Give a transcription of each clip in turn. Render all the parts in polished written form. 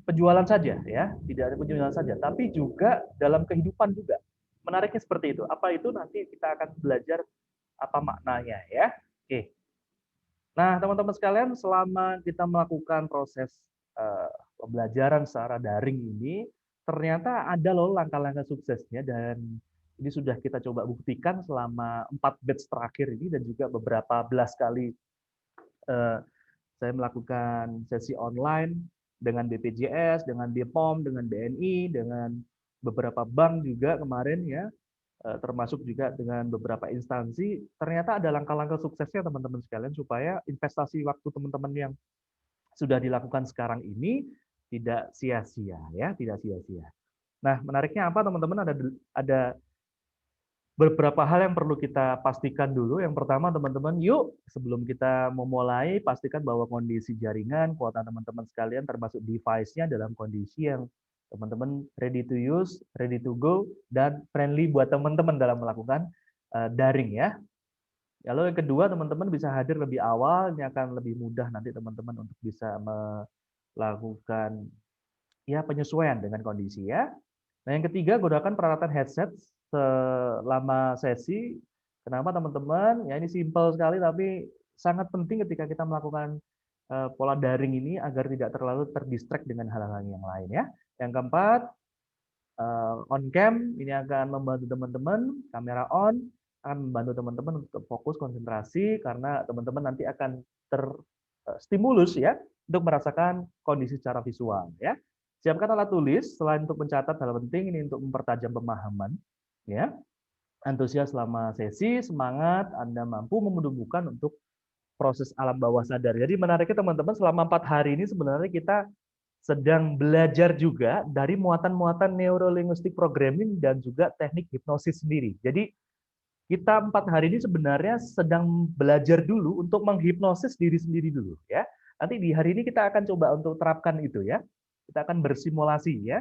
penjualan saja ya, tidak ada penjualan saja, tapi juga dalam kehidupan juga. Menariknya seperti itu. Apa itu nanti kita akan belajar apa maknanya ya. Oke. Nah, teman-teman sekalian, selama kita melakukan proses pembelajaran secara daring ini, ternyata ada loh langkah-langkah suksesnya dan ini sudah kita coba buktikan selama 4 batch terakhir ini dan juga beberapa belas kali eh, saya melakukan sesi online dengan BPJS, dengan BPOM, dengan BNI, dengan beberapa bank juga kemarin ya, termasuk juga dengan beberapa instansi. Ternyata ada langkah-langkah suksesnya teman-teman sekalian supaya investasi waktu teman-teman yang sudah dilakukan sekarang ini tidak sia-sia ya, tidak sia-sia. Nah, menariknya apa teman-teman? Ada beberapa hal yang perlu kita pastikan dulu. Yang pertama, teman-teman, yuk sebelum kita memulai, pastikan bahwa kondisi jaringan, kuota teman-teman sekalian, termasuk device-nya dalam kondisi yang teman-teman ready to use, ready to go, dan friendly buat teman-teman dalam melakukan daring ya. Lalu yang kedua, teman-teman bisa hadir lebih awal, ini akan lebih mudah nanti teman-teman untuk bisa melakukan ya penyesuaian dengan kondisi ya. Nah, yang ketiga, gunakan peralatan headset selama sesi. Kenapa teman-teman? Ya ini simpel sekali tapi sangat penting ketika kita melakukan pola daring ini agar tidak terlalu terdistract dengan hal-hal yang lain ya. Yang keempat, on cam ini akan membantu teman-teman, kamera on akan membantu teman-teman untuk fokus konsentrasi karena teman-teman nanti akan terstimulus ya untuk merasakan kondisi secara visual ya. Siapkan alat tulis selain untuk mencatat hal penting ini untuk mempertajam pemahaman ya. Antusias selama sesi, semangat, Anda mampu menumbuhkan untuk proses alam bawah sadar. Jadi menariknya teman-teman selama 4 hari ini sebenarnya kita sedang belajar juga dari muatan-muatan neurolinguistic programming dan juga teknik hipnosis sendiri. Jadi kita 4 hari ini sebenarnya sedang belajar dulu untuk menghipnosis diri sendiri dulu ya. Nanti di hari ini kita akan coba untuk terapkan itu ya. Kita akan bersimulasi ya,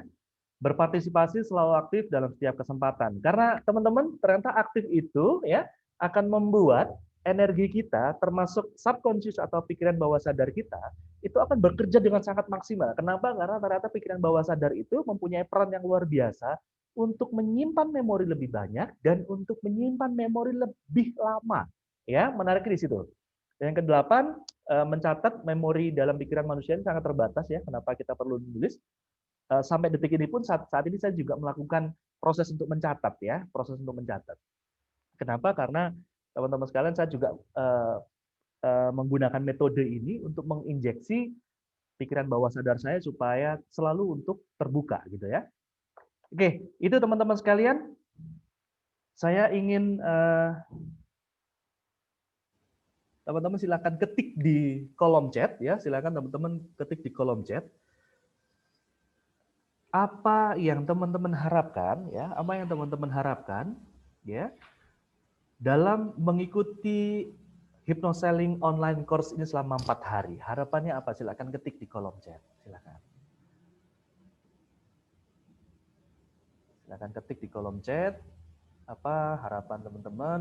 berpartisipasi selalu aktif dalam setiap kesempatan. Karena teman-teman ternyata aktif itu ya akan membuat energi kita termasuk subconscious atau pikiran bawah sadar kita itu akan bekerja dengan sangat maksimal. Kenapa? Karena ternyata pikiran bawah sadar itu mempunyai peran yang luar biasa untuk menyimpan memori lebih banyak dan untuk menyimpan memori lebih lama. Ya, menarik di situ. Dan yang kedelapan, mencatat memori dalam pikiran manusia ini sangat terbatas ya. Kenapa kita perlu menulis? Sampai detik ini pun saat ini saya juga melakukan proses untuk mencatat ya, proses untuk mencatat. Kenapa? Karena teman-teman sekalian saya juga menggunakan metode ini untuk menginjeksi pikiran bawah sadar saya supaya selalu untuk terbuka gitu ya. Oke, itu teman-teman sekalian. Saya ingin teman-teman silakan ketik di kolom chat ya, silakan teman-teman ketik di kolom chat apa yang teman-teman harapkan ya, apa yang teman-teman harapkan ya dalam mengikuti hypnoselling online course ini selama 4 hari. Harapannya apa? Silakan ketik di kolom chat. Silakan. Silakan ketik di kolom chat apa harapan teman-teman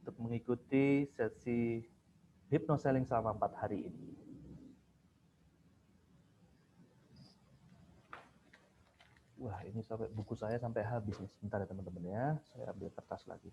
untuk mengikuti sesi hypnoselling selama 4 hari ini. Wah, ini sampai buku saya sampai habis nih. Sebentar ya teman-teman ya. Saya ambil kertas lagi.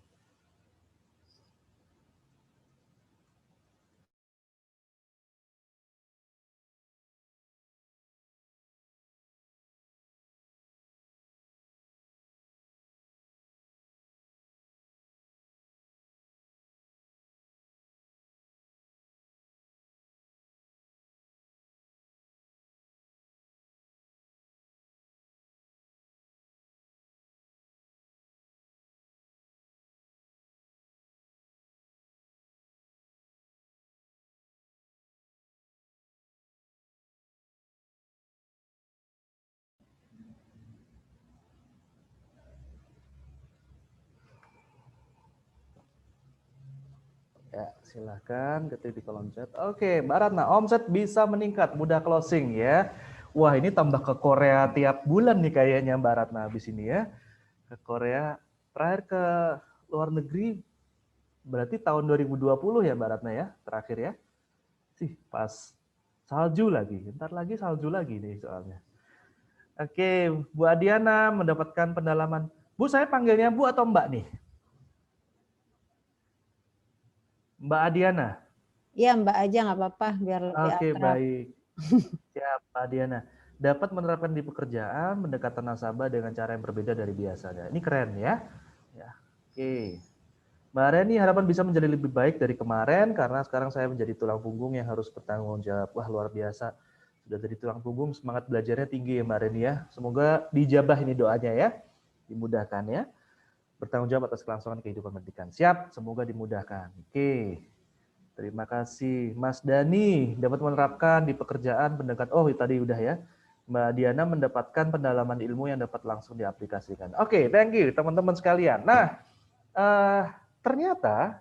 Ya, silahkan ketik di kolom chat. Oke, Mbak Ratna, omset bisa meningkat, mudah closing ya. Wah, ini tambah ke Korea tiap bulan nih kayaknya Mbak Ratna habis ini ya. Ke Korea, terakhir ke luar negeri berarti tahun 2020 ya Mbak Ratna ya, terakhir ya. Sih, pas Salju lagi. Ntar lagi salju lagi nih soalnya. Oke, Bu Adiana mendapatkan pendalaman. Bu, saya panggilnya Bu atau Mbak nih? Mbak Adiana. Iya, Mbak aja nggak apa-apa biar lebih Oke, akrab. baik. Siap, Mbak Diana. Dapat menerapkan di pekerjaan pendekatan nasabah dengan cara yang berbeda dari biasanya. Ini keren ya. Ya. Oke. Mbak Reni, harapan bisa menjadi lebih baik dari kemarin karena sekarang saya menjadi tulang punggung yang harus bertanggung jawab. Wah, luar biasa. Sudah jadi tulang punggung, semangat belajarnya tinggi ya Mbak Reni ya. Semoga dijabah ini doanya ya. Dimudahkan ya. Bertanggung jawab atas kelangsungan kehidupan pendidikan. Siap, semoga dimudahkan. Oke. Terima kasih. Mas Dani dapat menerapkan di pekerjaan pendekat. Oh, tadi udah ya. Mbak Diana mendapatkan pendalaman ilmu yang dapat langsung diaplikasikan. Oke, thank you teman-teman sekalian. Nah, ternyata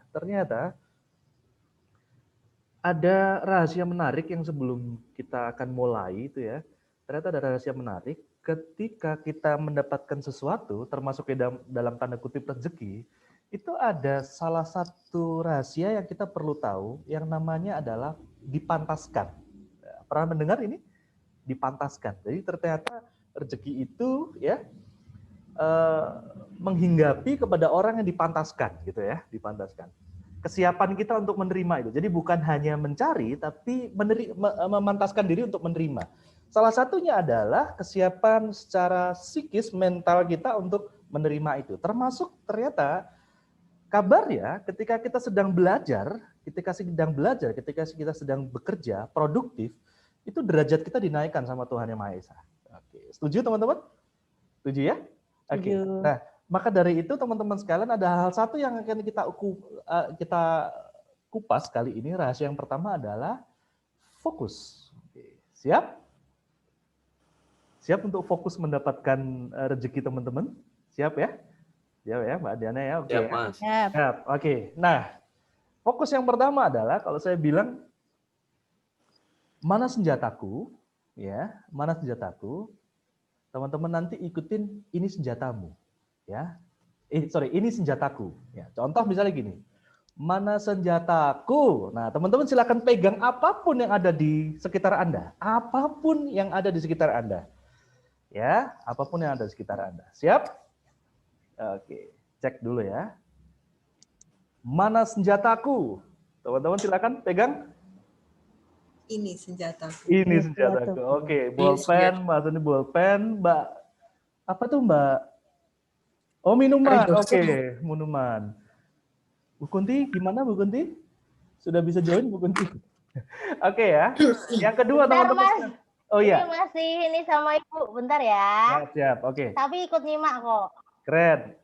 ada rahasia menarik yang sebelum kita akan mulai itu ya. Ternyata ada rahasia menarik ketika kita mendapatkan sesuatu, termasuk dalam tanda kutip rezeki, itu ada salah satu rahasia yang kita perlu tahu yang namanya adalah dipantaskan. Pernah mendengar ini? Dipantaskan. Jadi ternyata rezeki itu ya menghinggapi kepada orang yang dipantaskan gitu ya, dipantaskan. Kesiapan kita untuk menerima itu. Jadi bukan hanya mencari tapi memantaskan diri untuk menerima. Salah satunya adalah kesiapan secara psikis, mental kita untuk menerima itu. Termasuk ternyata kabar ya, ketika kita sedang belajar, ketika kita sedang bekerja, produktif, itu derajat kita dinaikkan sama Tuhan Yang Maha Esa. Oke, setuju teman-teman? Setuju ya? Oke. Nah, maka dari itu teman-teman sekalian ada hal satu yang akan kita kupas kali ini. Rahasia yang pertama adalah fokus. Oke, siap? Siap untuk fokus mendapatkan rezeki teman-teman? Siap ya? Siap ya Mbak Diana ya? Oke. Siap, Mas. Siap. Oke. Nah, fokus yang pertama adalah kalau saya bilang mana senjataku, ya, mana senjataku, teman-teman nanti ikutin ini senjatamu, ya. Ini senjataku. Ya, contoh misalnya gini, mana senjataku. Nah, teman-teman silakan pegang apapun yang ada di sekitar Anda, apapun yang ada di sekitar Anda, ya, apapun yang ada di sekitar Anda. Siap? Oke, cek dulu ya. Mana senjataku? Teman-teman silakan pegang. Ini senjataku. Ini senjataku. Oke, bolpen, Mbak Suni bolpen, Mbak apa tuh Mbak? Oh, minuman. Oke, minuman. Bu Kunti, gimana Bu Kunti? Sudah bisa join Bu Kunti? Oke ya. Yang kedua teman-teman. Oh iya. Ini masih ini sama Ibu, bentar ya. Siap, oke. Tapi ikut nyimak kok. Keren.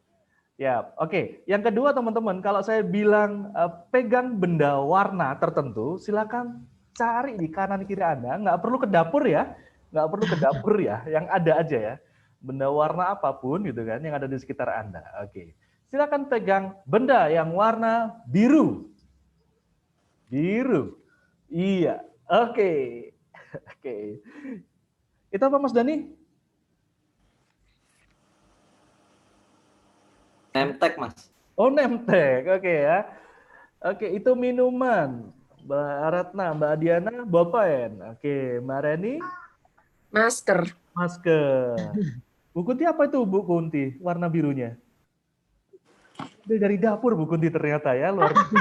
Ya, oke. Yang kedua teman-teman, kalau saya bilang pegang benda warna tertentu, silakan cari di kanan kiri Anda. Nggak perlu ke dapur ya, nggak perlu ke dapur ya. Yang ada aja ya. Benda warna apapun gitu kan, yang ada di sekitar Anda. Oke. Silakan pegang benda yang warna biru. Biru. Iya. Oke. Oke. Itu apa Mas Dani? Nemtek, Mas. Oh, nemtek. Oke ya. Oke, itu minuman. Mbak Ratna, Mbak Diana, bolpen. Oke, Mbak Reni? Masker. Masker. Bu Kunti apa itu Bu Kunti? Warna birunya? Dari dapur Bu Kunti ternyata ya, luar biasa.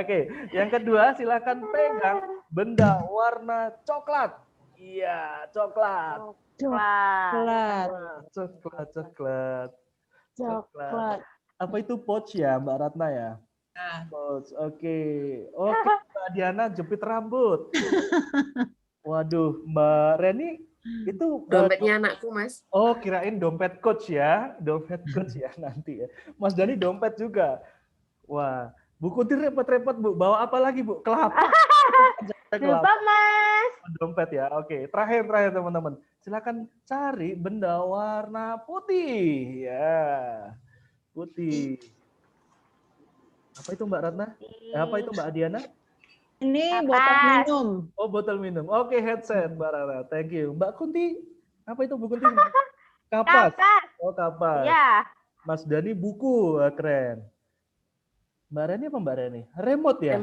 Oke. Yang kedua silakan pegang benda warna coklat. Iya, coklat. Coklat. Apa itu pouch ya, Mbak Ratna ya? Pouch. Oke. Mbak Diana jepit rambut. Waduh, Mbak Reni itu Dompetnya anakku, Mas. Oh, kirain dompet coach ya. Dompet coach ya nanti ya. Mas Dani dompet juga. Wah, Bu Kunti repot-repot Bu. Bawa apa lagi Bu? Kelapa. Lupa Mas. Dompet ya. Oke, terakhir teman-teman. Silakan cari benda warna putih. Ya. Putih. Apa itu Mbak Ratna? Apa itu Mbak Adiana? Ini botol minum. Oh, botol minum. Oke, headset Mbak Ratna. Thank you. Mbak Kunti, apa itu Bu Kunti? Kapas. Oh, kapas. Ya. Mas Dani buku. Keren. Mbak Reni apa Mbak Reni? Remote ya?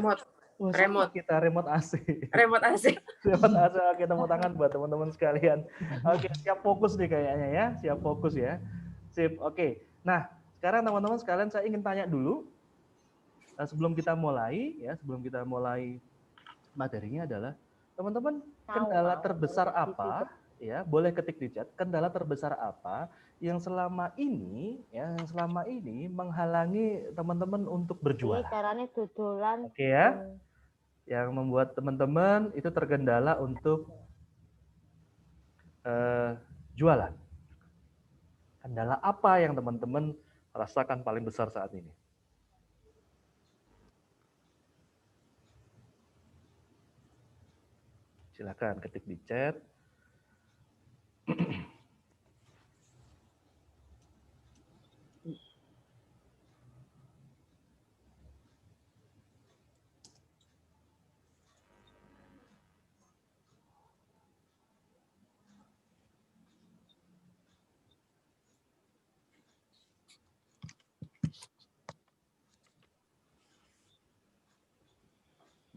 Oh, Remote. kita remote AC. Remote AC. Remote AC. Oke, tepuk tangan buat teman-teman sekalian. Oke, siap fokus nih kayaknya ya. Siap fokus ya. Sip. Oke. Nah, sekarang teman-teman sekalian saya ingin tanya dulu sebelum kita mulai materinya adalah teman-teman kendala terbesar apa ya, boleh ketik di chat, kendala terbesar apa yang selama ini menghalangi teman-teman untuk berjualan. Caranya tutulan. Oke ya. Yang membuat teman-teman itu terkendala untuk jualan. Kendala apa yang teman-teman rasakan paling besar saat ini? Silakan ketik di chat.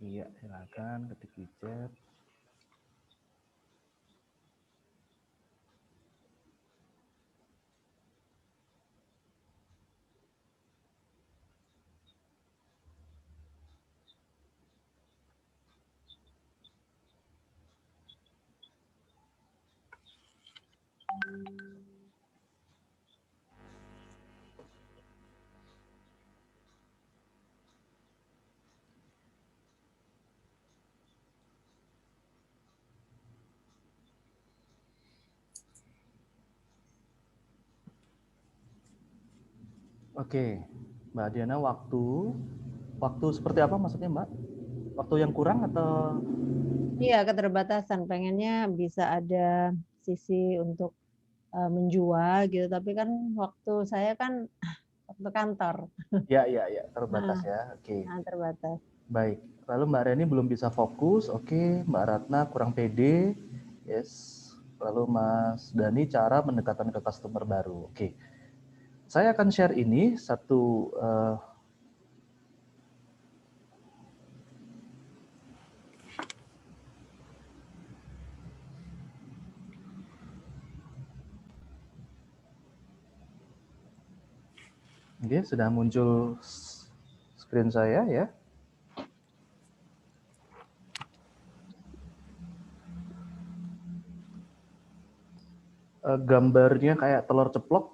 Iya, silakan ketik di chat. Oke, Mbak Diana, waktu seperti apa maksudnya, Mbak? Waktu yang kurang atau? Iya, keterbatasan. Pengennya bisa ada sisi untuk menjual gitu, tapi kan waktu saya kan waktu kantor. Ya, terbatas ya. Oke. Terbatas. Baik. Lalu Mbak Reni belum bisa fokus. Oke, Mbak Ratna kurang pede. Yes. Lalu Mas Dani cara pendekatan ke customer baru. Oke. Saya akan share ini satu Oke, sudah muncul screen saya ya. Gambarnya kayak telur ceplok.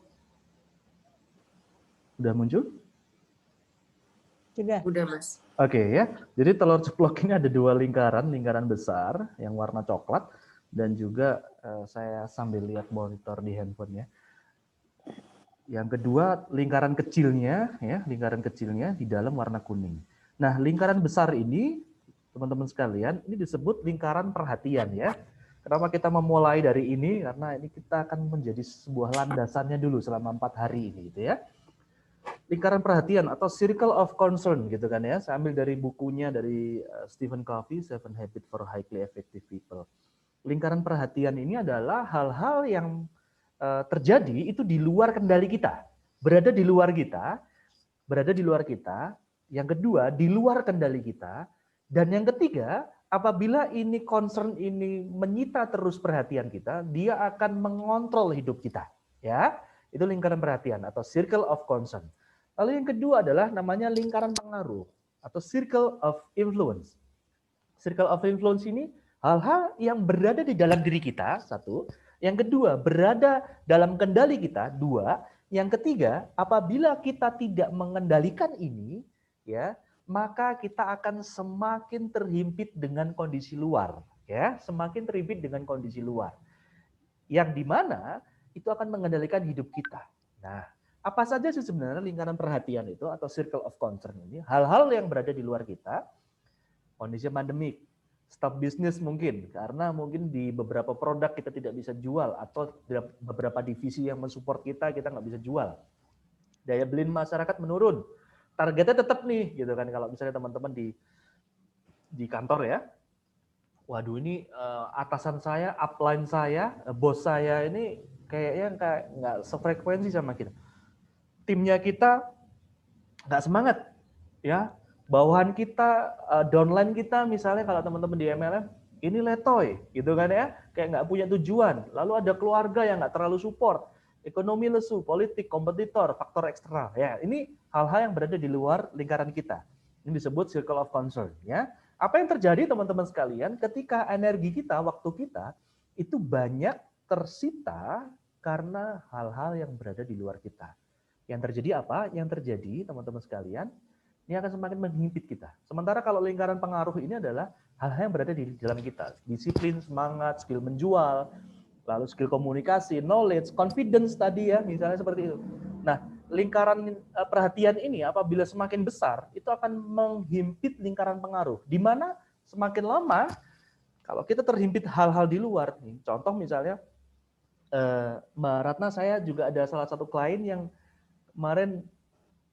Sudah muncul? Udah, Mas. Oke ya. Jadi telur ceplok ini ada dua lingkaran besar yang warna coklat dan juga saya sambil lihat monitor di handphone ya. Yang kedua lingkaran kecilnya di dalam warna kuning. Nah, lingkaran besar ini teman-teman sekalian ini disebut lingkaran perhatian ya. Kenapa kita memulai dari ini? Karena ini kita akan menjadi sebuah landasannya dulu selama 4 hari ini gitu ya. Lingkaran perhatian atau circle of concern gitu kan ya. Saya ambil dari bukunya dari Stephen Covey, 7 Habits for Highly Effective People. Lingkaran perhatian ini adalah hal-hal yang terjadi itu di luar kendali kita, berada di luar kita. Yang kedua, di luar kendali kita. Dan yang ketiga, apabila ini concern ini menyita terus perhatian kita, dia akan mengontrol hidup kita. Ya, itu lingkaran perhatian atau circle of concern. Lalu yang kedua adalah namanya lingkaran pengaruh atau circle of influence. Circle of influence ini hal-hal yang berada di dalam diri kita, satu. Yang kedua, berada dalam kendali kita, dua. Yang ketiga, apabila kita tidak mengendalikan ini, ya, maka kita akan semakin terhimpit dengan kondisi luar, ya, semakin terhimpit dengan kondisi luar. Yang dimana itu akan mengendalikan hidup kita. Nah, apa saja sih sebenarnya lingkaran perhatian itu atau circle of concern ini? Hal-hal yang berada di luar kita, kondisi pandemik, stop bisnis mungkin, karena mungkin di beberapa produk kita tidak bisa jual, atau beberapa divisi yang mensupport kita nggak bisa jual. Daya beli masyarakat menurun. Targetnya tetap nih, gitu kan, kalau misalnya teman-teman di kantor ya, waduh ini atasan saya, upline saya, bos saya ini kayaknya nggak sefrekuensi sama kita. Timnya kita nggak semangat, ya. Bawahan kita, downline kita misalnya kalau teman-teman di MLM, ini letoy, gitu kan ya, kayak nggak punya tujuan. Lalu ada keluarga yang nggak terlalu support, ekonomi lesu, politik, kompetitor, faktor eksternal. Ya, ini hal-hal yang berada di luar lingkaran kita. Ini disebut circle of concern. Ya, apa yang terjadi teman-teman sekalian ketika energi kita, waktu kita itu banyak tersita karena hal-hal yang berada di luar kita. Yang terjadi apa? Yang terjadi teman-teman sekalian, ini akan semakin menghimpit kita. Sementara kalau lingkaran pengaruh ini adalah hal-hal yang berada di dalam kita. Disiplin, semangat, skill menjual, lalu skill komunikasi, knowledge, confidence tadi ya, misalnya seperti itu. Nah, lingkaran perhatian ini apabila semakin besar, itu akan menghimpit lingkaran pengaruh. Di mana semakin lama, kalau kita terhimpit hal-hal di luar, nih, contoh misalnya, Mbak Ratna, saya juga ada salah satu klien yang kemarin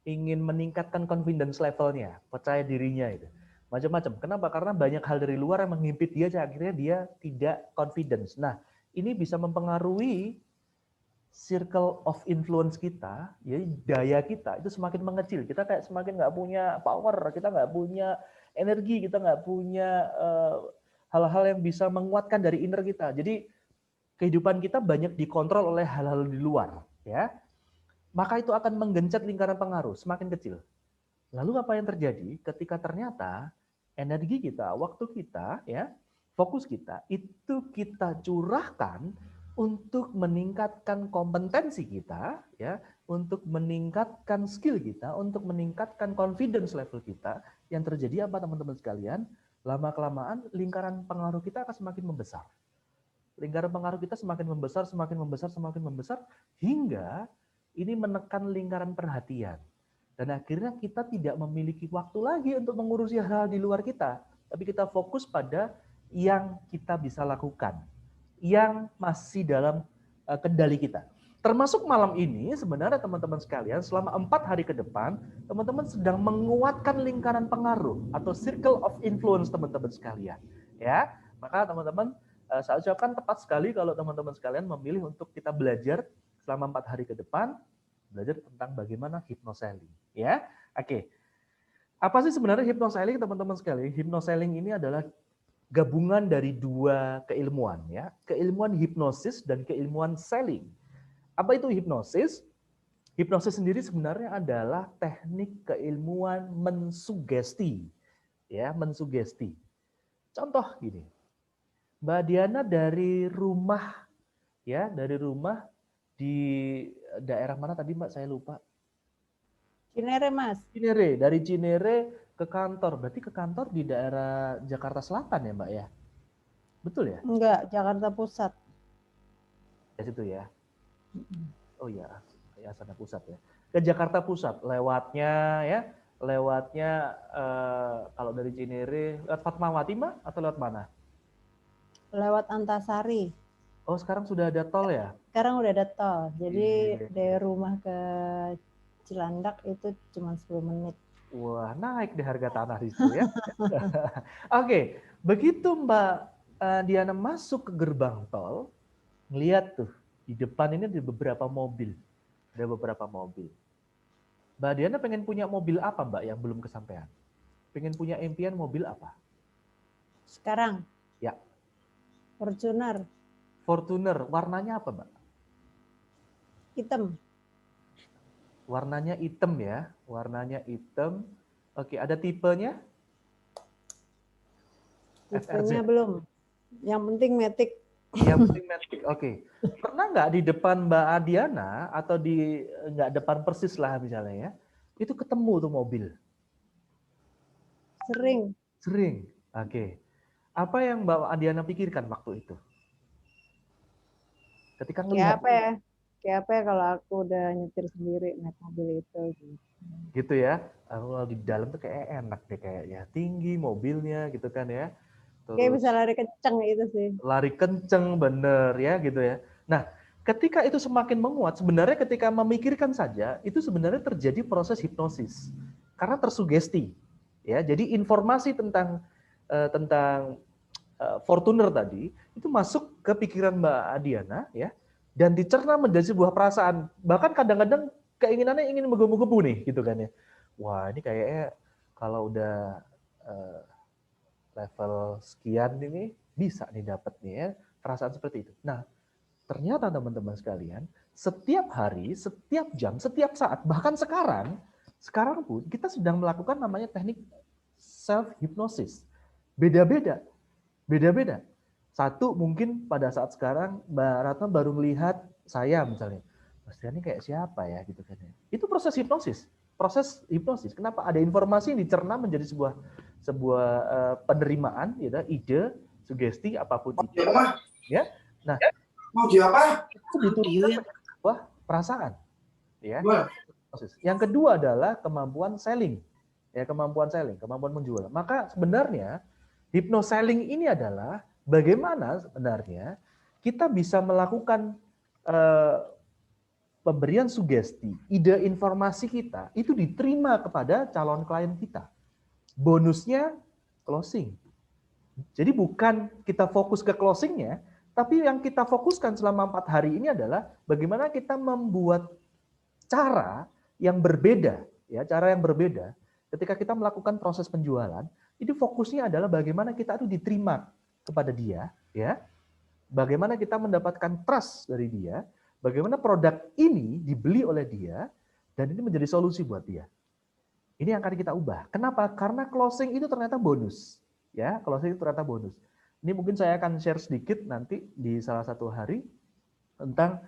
ingin meningkatkan confidence levelnya, percaya dirinya itu. Macam-macam. Kenapa? Karena banyak hal dari luar yang menghimpit dia, akhirnya dia tidak confidence. Nah, ini bisa mempengaruhi circle of influence kita, ya daya kita itu semakin mengecil. Kita kayak semakin nggak punya power, kita nggak punya energi, kita nggak punya hal-hal yang bisa menguatkan dari inner kita. Jadi kehidupan kita banyak dikontrol oleh hal-hal di luar, ya. Maka itu akan menggencet lingkaran pengaruh semakin kecil. Lalu apa yang terjadi ketika ternyata energi kita, waktu kita, ya, fokus kita itu kita curahkan untuk meningkatkan kompetensi kita, ya, untuk meningkatkan skill kita, untuk meningkatkan confidence level kita. Yang terjadi apa teman-teman sekalian? Lama-kelamaan lingkaran pengaruh kita akan semakin membesar. Lingkaran pengaruh kita semakin membesar, semakin membesar, semakin membesar, hingga ini menekan lingkaran perhatian. Dan akhirnya kita tidak memiliki waktu lagi untuk mengurusi hal-hal di luar kita. Tapi kita fokus pada yang kita bisa lakukan. Yang masih dalam kendali kita. Termasuk malam ini sebenarnya teman-teman sekalian, selama 4 hari ke depan, teman-teman sedang menguatkan lingkaran pengaruh atau circle of influence teman-teman sekalian. Ya, maka teman-teman, saya ucapkan tepat sekali kalau teman-teman sekalian memilih untuk kita belajar selama 4 hari ke depan, belajar tentang bagaimana hypnoselling. Ya, oke. Apa sih sebenarnya hypnoselling teman-teman sekalian? Hypnoselling ini adalah gabungan dari 2 keilmuan, ya, keilmuan hipnosis dan keilmuan selling. Apa itu hipnosis? Hipnosis sendiri sebenarnya adalah teknik keilmuan mensugesti, ya, mensugesti. Contoh gini, Mbak Diana dari rumah, ya, dari rumah di daerah mana tadi Mbak? Saya lupa. Cinere, Mas. Cinere, dari Cinere ke kantor. Berarti ke kantor di daerah Jakarta Selatan ya Mbak ya? Betul ya? Enggak, Jakarta Pusat. Di situ ya? Oh iya, ya sana pusat ya. Ke Jakarta Pusat, lewatnya ya, lewatnya kalau dari Cinere, lewat Fatmawati Mbak atau lewat mana? Lewat Antasari. Oh sekarang sudah ada tol ya? Sekarang udah ada tol. Jadi Iya. dari rumah ke Cilandak itu cuma 10 menit. Wah, naik di harga tanah di situ ya. Oke, begitu Mbak Diana masuk ke gerbang tol, ngeliat tuh di depan ini ada beberapa mobil. Ada beberapa mobil. Mbak Diana pengen punya mobil apa Mbak yang belum kesampaian? Pengen punya impian mobil apa? Sekarang? Ya. Fortuner. Fortuner, warnanya apa Mbak? Hitam. Warnanya hitam ya, warnanya hitam. Oke, ada tipenya? Tipenya belum. Yang penting Matic. Yang penting Matic. Oke. Pernah nggak di depan Mbak Adiana atau di nggak depan persis lah misalnya ya, itu ketemu tuh mobil? Sering. Sering. Oke. Apa yang Mbak Adiana pikirkan waktu itu? Ketika Kayak ngelihat apa ya? Kayak apa ya kalau aku udah nyetir sendiri naik mobil itu gitu ya. Kalau di dalam tuh kayak enak deh kayaknya. Tinggi mobilnya gitu kan ya. Terus kayak bisa lari kenceng gitu sih. lari kenceng bener ya gitu ya. Nah, ketika itu semakin menguat, sebenarnya ketika memikirkan saja itu sebenarnya terjadi proses hipnosis karena tersugesti. Ya, jadi informasi tentang Fortuner tadi itu masuk ke pikiran Mbak Adiana ya dan dicerna menjadi sebuah perasaan. Bahkan kadang-kadang keinginannya ingin menggebu-gebu nih gitu kan ya. Wah, ini kayaknya kalau udah level sekian ini bisa nih dapat nih ya, perasaan seperti itu. Nah, ternyata teman-teman sekalian, setiap hari, setiap jam, setiap saat, bahkan sekarang pun kita sedang melakukan namanya teknik self hypnosis. Beda-beda. Beda-beda. Satu mungkin pada saat sekarang Mbak Ratna baru melihat saya misalnya. Mas Dian ini kayak siapa ya gitu kan ya. Itu proses hipnosis. Proses hipnosis. Kenapa? Ada informasi yang dicerna menjadi sebuah penerimaan, gitu, ide, sugesti apapun itu. Ya. Nah, mau di apa? Itu diturunkan menjadi sebuah perasaan. Ya. Yang kedua adalah kemampuan selling. Ya, kemampuan selling, kemampuan menjual. Maka sebenarnya hypnoselling ini adalah bagaimana sebenarnya kita bisa melakukan pemberian sugesti, ide informasi kita itu diterima kepada calon klien kita. Bonusnya closing. Jadi bukan kita fokus ke closingnya, tapi yang kita fokuskan selama 4 hari ini adalah bagaimana kita membuat cara yang berbeda, ya, cara yang berbeda. Ketika kita melakukan proses penjualan, itu fokusnya adalah bagaimana kita itu diterima kepada dia, ya. Bagaimana kita mendapatkan trust dari dia, bagaimana produk ini dibeli oleh dia, dan ini menjadi solusi buat dia. Ini yang akan kita ubah. Kenapa? Karena closing itu ternyata bonus. Ya, closing itu ternyata bonus. Ini mungkin saya akan share sedikit nanti di salah satu hari tentang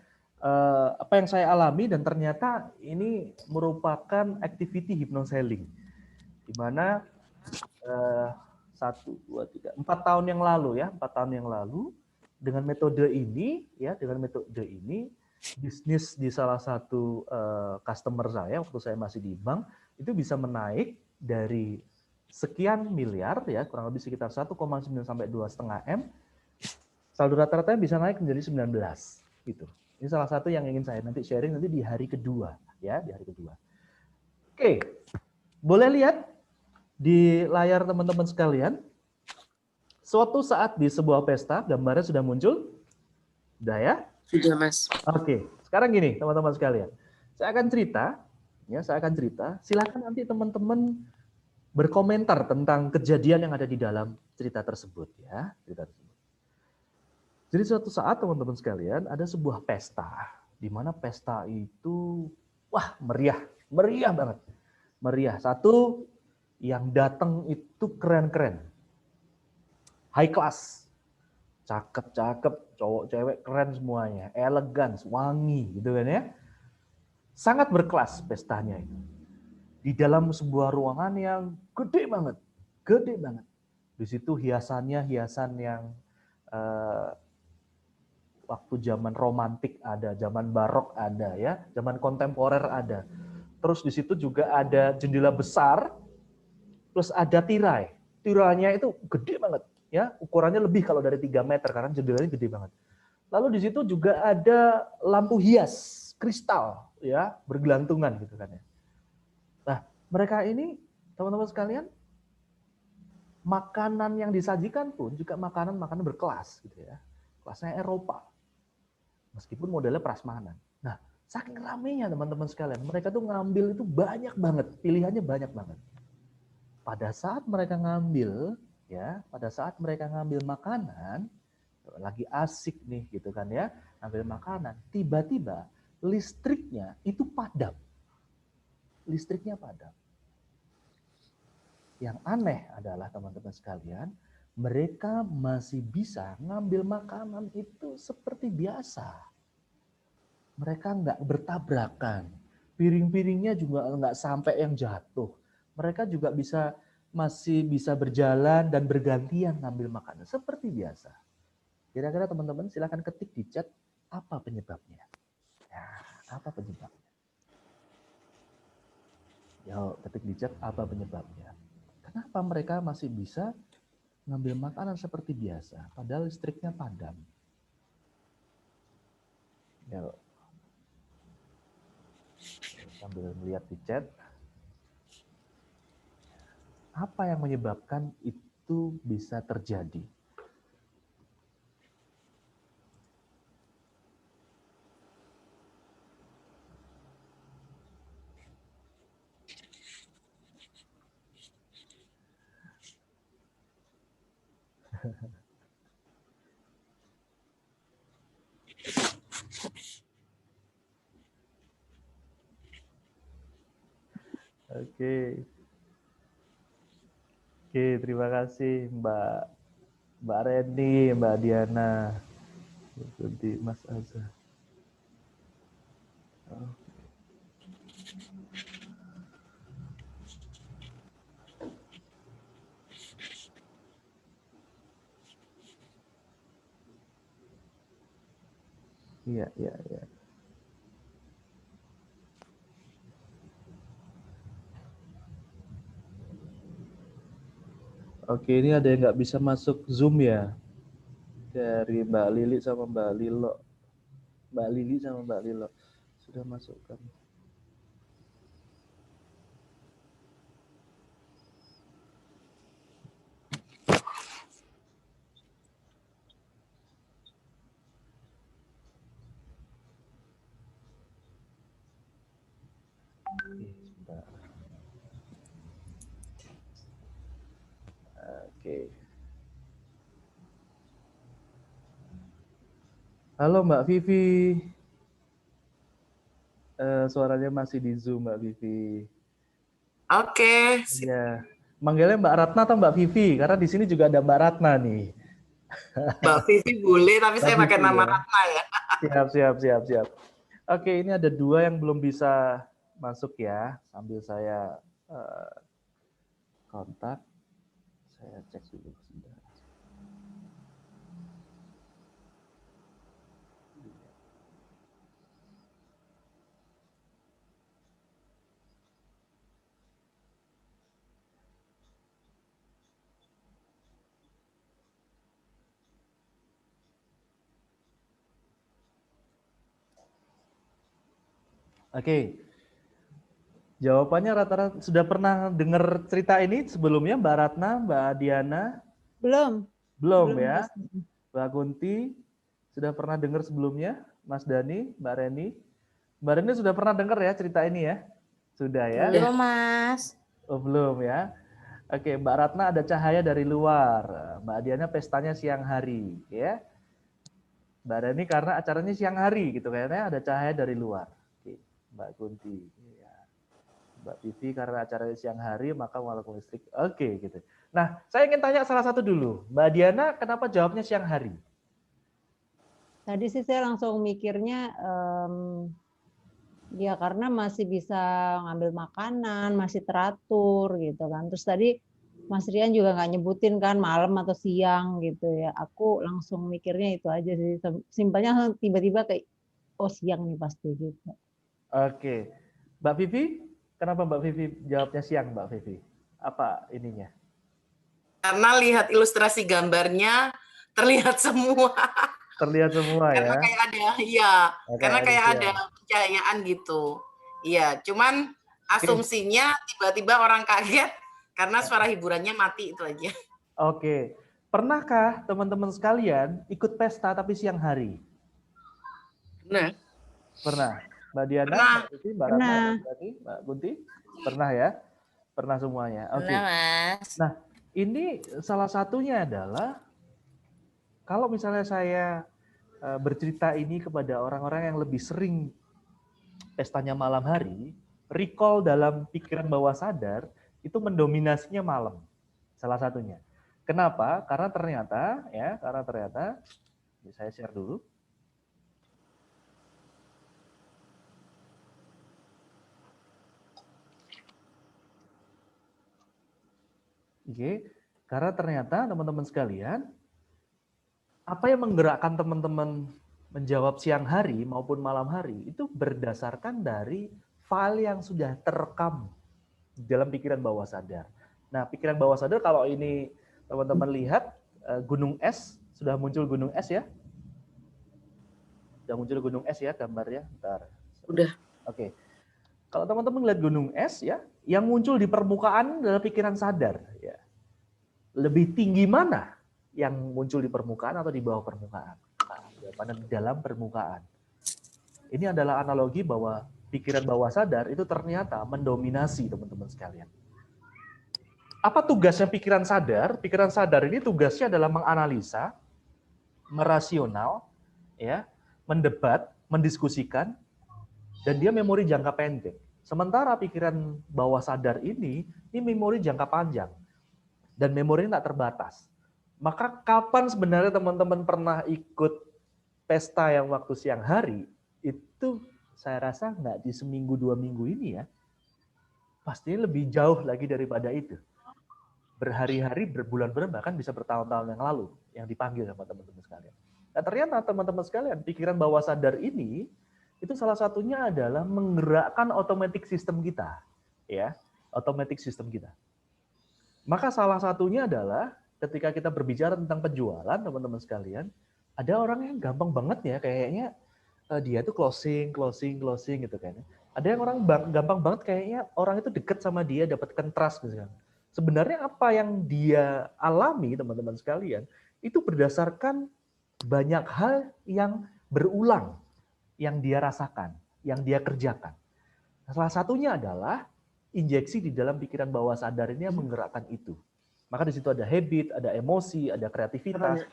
apa yang saya alami dan ternyata ini merupakan activity hypnoselling. Di mana 1, 2, 3, 4 tahun yang lalu ya, 4 tahun yang lalu dengan metode ini bisnis di salah satu customer saya waktu saya masih di bank itu bisa menaik dari sekian miliar ya, kurang lebih sekitar 1,9 sampai 2,5 M. Saldo rata-ratanya bisa naik menjadi 19 gitu. Ini salah satu yang ingin saya nanti sharing nanti di hari kedua ya, di hari kedua. Oke. Boleh lihat di layar teman-teman sekalian. Suatu saat di sebuah pesta, gambarnya sudah muncul? Sudah ya? Sudah, Mas. Oke, sekarang gini teman-teman sekalian. Saya akan cerita, ya, silakan nanti teman-teman berkomentar tentang kejadian yang ada di dalam cerita tersebut ya, Jadi suatu saat teman-teman sekalian ada sebuah pesta, di mana pesta itu wah meriah banget. Meriah. Satu yang datang itu keren-keren. High class. Cakep-cakep, cowok cewek keren semuanya, elegan, wangi gitu kan ya. Sangat berkelas pestanya itu. Di dalam sebuah ruangan yang gede banget. Di situ hiasannya hiasan yang waktu zaman romantik ada, zaman barok ada ya, zaman kontemporer ada. Terus di situ juga ada jendela besar, terus ada tirai. Tirainya itu gede banget ya, ukurannya lebih kalau dari 3 meter karena jendelanya gede banget. Lalu di situ juga ada lampu hias kristal ya, bergelantungan gitu kan ya. Nah, mereka ini teman-teman sekalian makanan yang disajikan pun juga makanan berkelas gitu ya. Kelasnya Eropa. Meskipun modelnya prasmanan. Nah, saking ramenya teman-teman sekalian, mereka tuh ngambil itu banyak banget, pilihannya banyak banget. Pada saat mereka ngambil makanan, lagi asik nih gitu kan ya, ngambil makanan, tiba-tiba listriknya itu padam. Listriknya padam. Yang aneh adalah teman-teman sekalian, mereka masih bisa ngambil makanan itu seperti biasa. Mereka nggak bertabrakan. Piring-piringnya juga nggak sampai yang jatuh. Mereka juga masih bisa berjalan dan bergantian ngambil makanan seperti biasa. Kira-kira teman-teman silakan ketik di chat apa penyebabnya. Ya, apa penyebabnya? Ya, ketik di chat apa penyebabnya. Kenapa mereka masih bisa ngambil makanan seperti biasa, padahal listriknya padam? Ya, sambil melihat di chat, apa yang menyebabkan itu bisa terjadi? Oke. Oke, terima kasih Mbak Reni, Mbak Diana, Mas Azhar. Iya. Oke, ini ada yang nggak bisa masuk Zoom ya? Dari Mbak Lili sama Mbak Lilo. Mbak Lili sama Mbak Lilo. Sudah masuk kan? Oke. Halo Mbak Vivi. Suaranya masih di Zoom Mbak Vivi. Oke. Ya. Manggilnya Mbak Ratna atau Mbak Vivi? Karena di sini juga ada Mbak Ratna nih. Mbak Vivi boleh, tapi Mbak saya pakai Vivi, nama ya. Ratna ya. Siap. Oke, ini ada 2 yang belum bisa masuk ya. Sambil saya kontak. Saya cek dulu sebentar. Oke. Jawabannya rata-rata sudah pernah dengar cerita ini sebelumnya Mbak Ratna, Mbak Diana? Belum ya. Mbak Kunti sudah pernah dengar sebelumnya? Mas Dani, Mbak Reni? Mbak Reni sudah pernah dengar ya cerita ini ya? Sudah ya? Belum, Mas. Oh, belum ya. Oke, Mbak Ratna ada cahaya dari luar. Mbak Diana pestanya siang hari, ya. Mbak Reni karena acaranya siang hari gitu kayaknya ada cahaya dari luar. Oke, Mbak Kunti. Ya. Mbak Vivi karena acaranya siang hari maka walaupun listrik. Oke, gitu. Nah, saya ingin tanya salah satu dulu. Mbak Diana kenapa jawabnya siang hari? Tadi sih saya langsung mikirnya ya karena masih bisa ngambil makanan, masih teratur gitu kan. Terus tadi Mas Rian juga nggak nyebutin kan malam atau siang gitu ya. Aku langsung mikirnya itu aja sih. Simpelnya tiba-tiba kayak oh siang nih pasti gitu. Oke. Mbak Vivi, kenapa Mbak Vivi jawabnya siang Mbak Vivi? Apa ininya? Karena lihat ilustrasi gambarnya terlihat semua. Terlihat semua ya. Karena kayak ada, iya. Karena kayak ada pencahayaan gitu. Iya, cuman asumsinya tiba-tiba orang kaget karena suara hiburannya mati itu aja. Oke. Pernahkah teman-teman sekalian ikut pesta tapi siang hari? Nah, Pernah. Mbak Diana, pernah. Mbak Vivi, Mbak Ratna, Mbak Dani, Mbak Kunti? Pernah ya? Pernah semuanya. Oke. Pernah, Mas. Nah, ini salah satunya adalah kalau misalnya saya bercerita ini kepada orang-orang yang lebih sering pestanya malam hari, recall dalam pikiran bawah sadar itu mendominasinya malam. Salah satunya. Kenapa? Karena ternyata saya share dulu. Oke, karena ternyata teman-teman sekalian, apa yang menggerakkan teman-teman menjawab siang hari maupun malam hari itu berdasarkan dari file yang sudah terekam dalam pikiran bawah sadar. Nah, pikiran bawah sadar kalau ini teman-teman lihat gunung es, sudah muncul gunung es ya? Sudah muncul gunung es ya gambarnya? Bentar. Udah. Oke. Kalau teman-teman lihat gunung es ya, yang muncul di permukaan adalah pikiran sadar ya. Lebih tinggi mana yang muncul di permukaan atau di bawah permukaan? Mana di dalam permukaan. Ini adalah analogi bahwa pikiran bawah sadar itu ternyata mendominasi teman-teman sekalian. Apa tugasnya pikiran sadar? Pikiran sadar ini tugasnya adalah menganalisa, merasional, ya, mendebat, mendiskusikan, dan dia memori jangka pendek. Sementara pikiran bawah sadar ini memori jangka panjang. Dan memorinya tak terbatas. Maka kapan sebenarnya teman-teman pernah ikut pesta yang waktu siang hari, itu saya rasa nggak di seminggu 2 minggu ini ya. Pastinya lebih jauh lagi daripada itu. Berhari-hari, berbulan-bulan, bahkan bisa bertahun-tahun yang lalu yang dipanggil sama teman-teman sekalian. Nah ternyata teman-teman sekalian, pikiran bawah sadar ini, itu salah satunya adalah menggerakkan automatic system kita. Ya, automatic system kita. Maka salah satunya adalah ketika kita berbicara tentang penjualan, teman-teman sekalian, ada orang yang gampang banget ya, kayaknya dia tuh closing gitu kan. Ada yang orang gampang banget kayaknya orang itu deket sama dia, dapatkan trust misalnya. Sebenarnya apa yang dia alami, teman-teman sekalian, itu berdasarkan banyak hal yang berulang, yang dia rasakan, yang dia kerjakan. Salah satunya adalah injeksi di dalam pikiran bawah sadar ini yang menggerakkan itu. Maka di situ ada habit, ada emosi, ada kreativitas,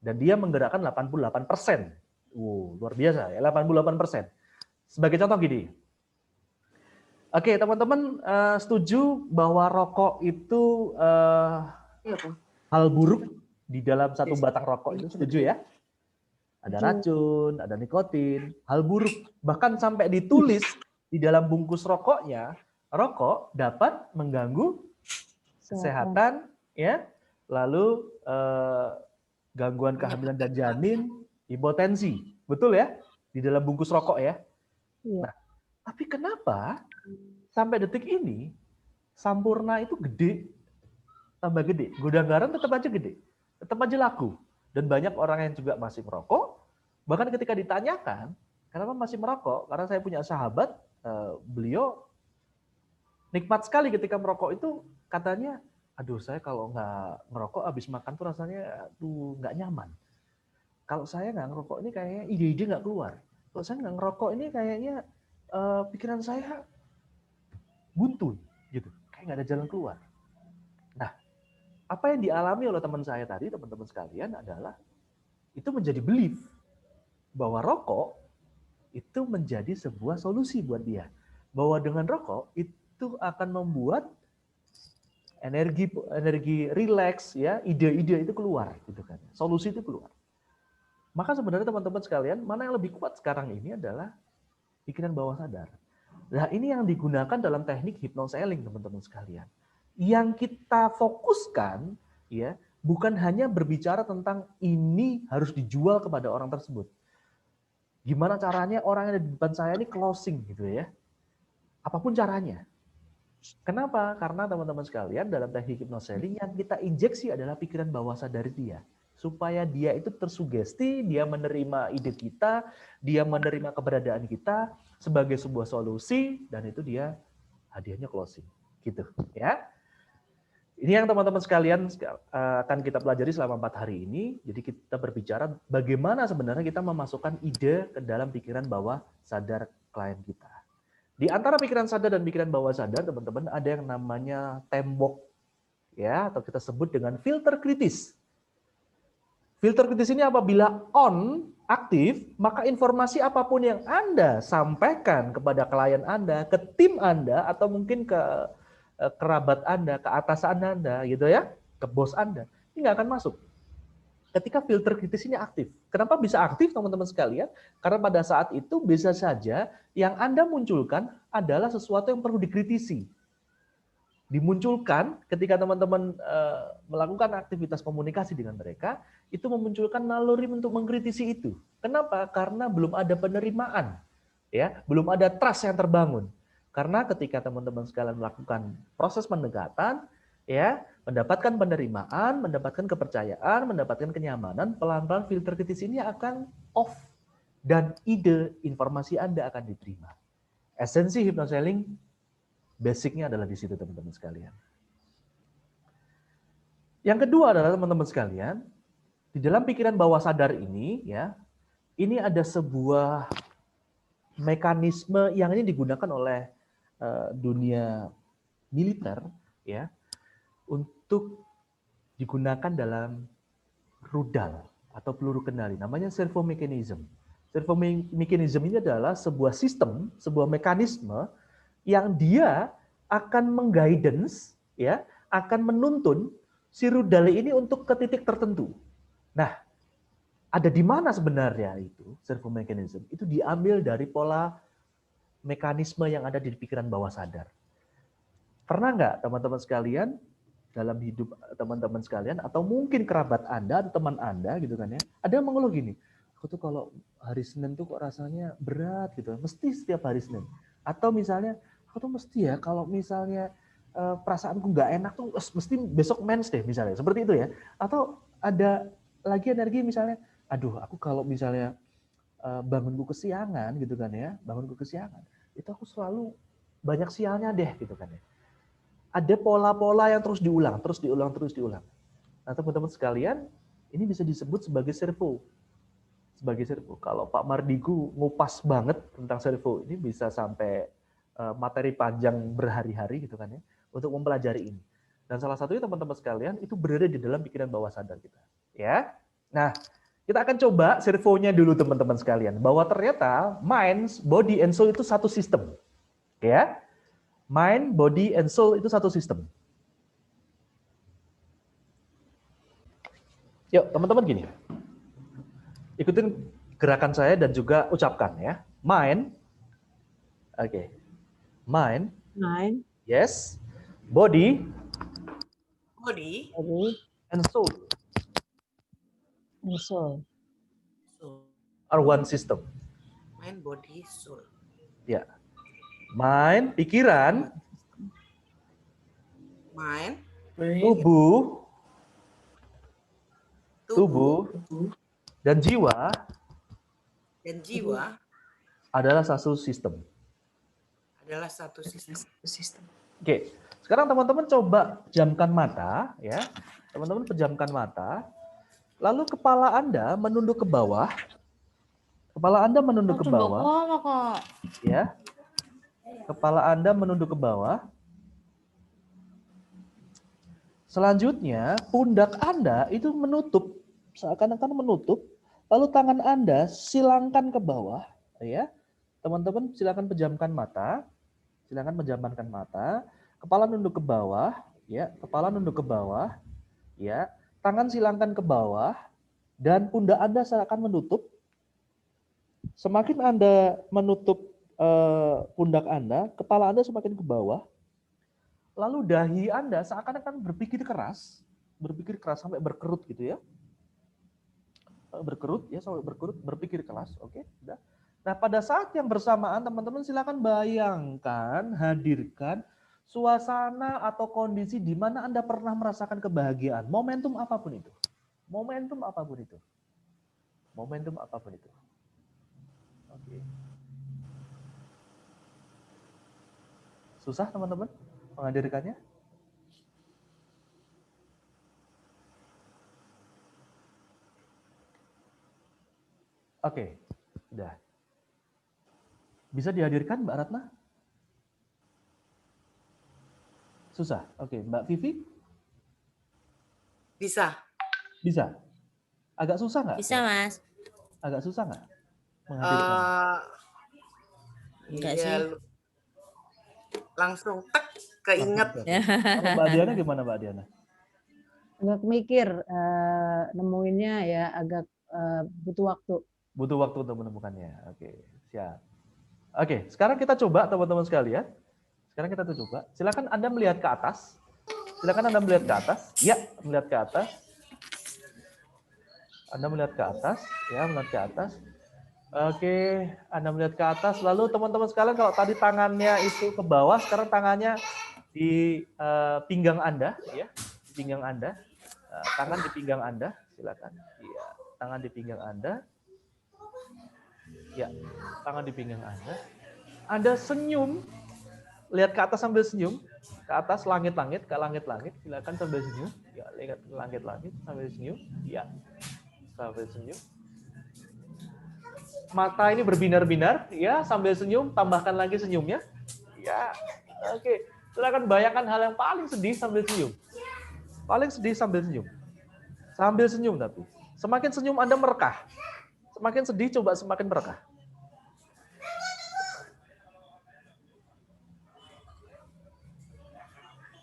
dan dia menggerakkan 88%. Luar biasa ya, 88%. Sebagai contoh gini, oke teman-teman setuju bahwa rokok itu hal buruk di dalam satu batang rokok itu, setuju ya? Ada racun, ada nikotin, hal buruk. Bahkan sampai ditulis di dalam bungkus rokoknya, rokok dapat mengganggu kesehatan, ya, lalu gangguan kehamilan dan janin, hipotensi, betul ya, di dalam bungkus rokok ya. Nah, tapi kenapa sampai detik ini Sampurna itu gede, tambah gede, gudang garam tetap aja gede, tetap aja laku, dan banyak orang yang juga masih merokok. Bahkan ketika ditanyakan kenapa masih merokok, karena saya punya sahabat, beliau nikmat sekali ketika merokok itu, katanya, aduh saya kalau nggak ngerokok habis makan tuh rasanya nggak nyaman. Kalau saya nggak ngerokok ini kayaknya ide-ide nggak keluar. Kalau saya nggak ngerokok ini kayaknya pikiran saya buntu, gitu, kayak nggak ada jalan keluar. Nah, apa yang dialami oleh teman saya tadi, teman-teman sekalian, adalah itu menjadi belief bahwa rokok itu menjadi sebuah solusi buat dia. Bahwa dengan rokok itu akan membuat energi relax, ya, ide-ide itu keluar, gitu kan, solusi itu keluar. Maka sebenarnya teman-teman sekalian, mana yang lebih kuat sekarang ini adalah pikiran bawah sadar. Nah ini yang digunakan dalam teknik hypnoselling, teman-teman sekalian. Yang kita fokuskan, ya, bukan hanya berbicara tentang ini harus dijual kepada orang tersebut. Gimana caranya orang yang ada di depan saya ini closing, gitu ya. Apapun caranya. Kenapa? Karena teman-teman sekalian, dalam teknik hypnoselling yang kita injeksi adalah pikiran bawah sadar dia. Supaya dia itu tersugesti, dia menerima ide kita, dia menerima keberadaan kita sebagai sebuah solusi, dan itu dia hadiahnya closing. Gitu ya. Ini yang teman-teman sekalian akan kita pelajari selama 4 hari ini. Jadi kita berbicara bagaimana sebenarnya kita memasukkan ide ke dalam pikiran bawah sadar klien kita. Di antara pikiran sadar dan pikiran bawah sadar, teman-teman, ada yang namanya tembok, ya, atau kita sebut dengan filter kritis. Filter kritis ini apabila on, aktif, maka informasi apapun yang Anda sampaikan kepada klien Anda, ke tim Anda, atau mungkin ke kerabat Anda, ke atasan Anda, gitu ya, ke bos Anda, ini nggak akan masuk. Ketika filter kritis ini aktif. Kenapa bisa aktif, teman-teman sekalian? Karena pada saat itu bisa saja yang Anda munculkan adalah sesuatu yang perlu dikritisi. Dimunculkan ketika teman-teman melakukan aktivitas komunikasi dengan mereka, itu memunculkan naluri untuk mengkritisi itu. Kenapa? Karena belum ada penerimaan, ya, belum ada trust yang terbangun. Karena ketika teman-teman sekalian melakukan proses pendekatan, ya, mendapatkan penerimaan, mendapatkan kepercayaan, mendapatkan kenyamanan, pelan-pelan filter kritis ini akan off dan ide informasi Anda akan diterima. Esensi hypnoselling basicnya adalah di situ, teman-teman sekalian. Yang kedua adalah, teman-teman sekalian, di dalam pikiran bawah sadar ini, ya, ini ada sebuah mekanisme yang ini digunakan oleh dunia militer, ya, untuk digunakan dalam rudal atau peluru kendali. Namanya servo mechanism. Servo mechanism ini adalah sebuah sistem, sebuah mekanisme yang dia akan mengguidance, ya, akan menuntun si rudal ini untuk ke titik tertentu. Nah, ada di mana sebenarnya itu servo mechanism? Itu diambil dari pola mekanisme yang ada di pikiran bawah sadar. Pernah nggak teman-teman sekalian dalam hidup teman-teman sekalian atau mungkin kerabat Anda atau teman Anda gitu kan ya, ada yang mengeluh gini, aku tuh kalau hari Senin tuh kok rasanya berat gitu, mesti setiap hari Senin. Atau misalnya aku tuh mesti ya kalau misalnya perasaanku nggak enak tuh mesti besok mens deh misalnya, seperti itu ya. Atau ada lagi energi misalnya, aduh aku kalau misalnya bangunku kesiangan gitu kan ya, bangunku kesiangan, itu aku selalu banyak sialnya deh gitu kan ya. Ada pola-pola yang terus diulang. Nah, teman-teman sekalian, ini bisa disebut sebagai servo. Sebagai servo. Kalau Pak Mardigu ngupas banget tentang servo, ini bisa sampai materi panjang berhari-hari gitu kan ya, untuk mempelajari ini. Dan salah satunya teman-teman sekalian itu berada di dalam pikiran bawah sadar kita. Ya. Nah, kita akan coba servonya dulu teman-teman sekalian, bahwa ternyata mind, body, and soul itu satu sistem. Ya. Mind, body, and soul itu satu sistem. Yuk, teman-teman gini. Ikutin gerakan saya dan juga ucapkan ya. Mind. Oke. Mind. Mind. Yes. Body. Body. And soul. And soul. Soul. Are one system. Mind, body, soul. Ya. Mind, pikiran. Mind. Tubuh. Dan jiwa. Adalah satu sistem. Oke. Sekarang teman-teman coba pejamkan mata, ya. Teman-teman pejamkan mata. Lalu kepala Anda menunduk ke bawah. Ya. Kepala Anda menunduk ke bawah. Selanjutnya, pundak Anda itu menutup, seakan-akan menutup. Lalu tangan Anda silangkan ke bawah, ya. Teman-teman silakan pejamkan mata. Kepala nunduk ke bawah, ya. Ya. Tangan silangkan ke bawah dan pundak Anda seakan menutup. Semakin Anda menutup pundak Anda, kepala Anda semakin ke bawah. Lalu dahi Anda seakan-akan berpikir keras sampai berkerut gitu ya. Berpikir keras, oke, udah. Nah, pada saat yang bersamaan teman-teman silakan bayangkan, hadirkan suasana atau kondisi di mana Anda pernah merasakan kebahagiaan, momentum apapun itu. Oke. Susah teman-teman menghadirkannya? Oke, udah. Bisa dihadirkan Mbak Ratna? Susah. Oke, Mbak Vivi? Bisa. Agak susah nggak? Bisa, Mas. Agak susah nggak menghadirkan? Enggak sih. Langsung tek keinget. Kalau Mbak Diana gimana Mbak Diana? Agak mikir, nemuinnya ya agak butuh waktu. Butuh waktu untuk menemukannya. Oke, siap. Oke, sekarang kita coba teman-teman sekalian. Silakan Anda melihat ke atas. Ya, melihat ke atas. Anda melihat ke atas. Oke, Anda melihat ke atas. Lalu teman-teman sekalian kalau tadi tangannya itu ke bawah, sekarang tangannya di pinggang Anda, ya, pinggang Anda. Tangan di pinggang Anda, silakan. Iya, tangan di pinggang Anda. Ya, tangan di pinggang Anda. Anda senyum, lihat ke atas sambil senyum. Ke atas langit-langit, ke langit-langit, silakan sambil senyum. Ya, lihat langit-langit sambil senyum. Ya, sambil senyum. Mata ini berbinar-binar, ya, sambil senyum, tambahkan lagi senyumnya. Ya, oke. Silakan bayangkan hal yang paling sedih sambil senyum. Paling sedih sambil senyum. Sambil senyum tapi. Semakin senyum Anda merekah. Semakin sedih coba semakin merekah.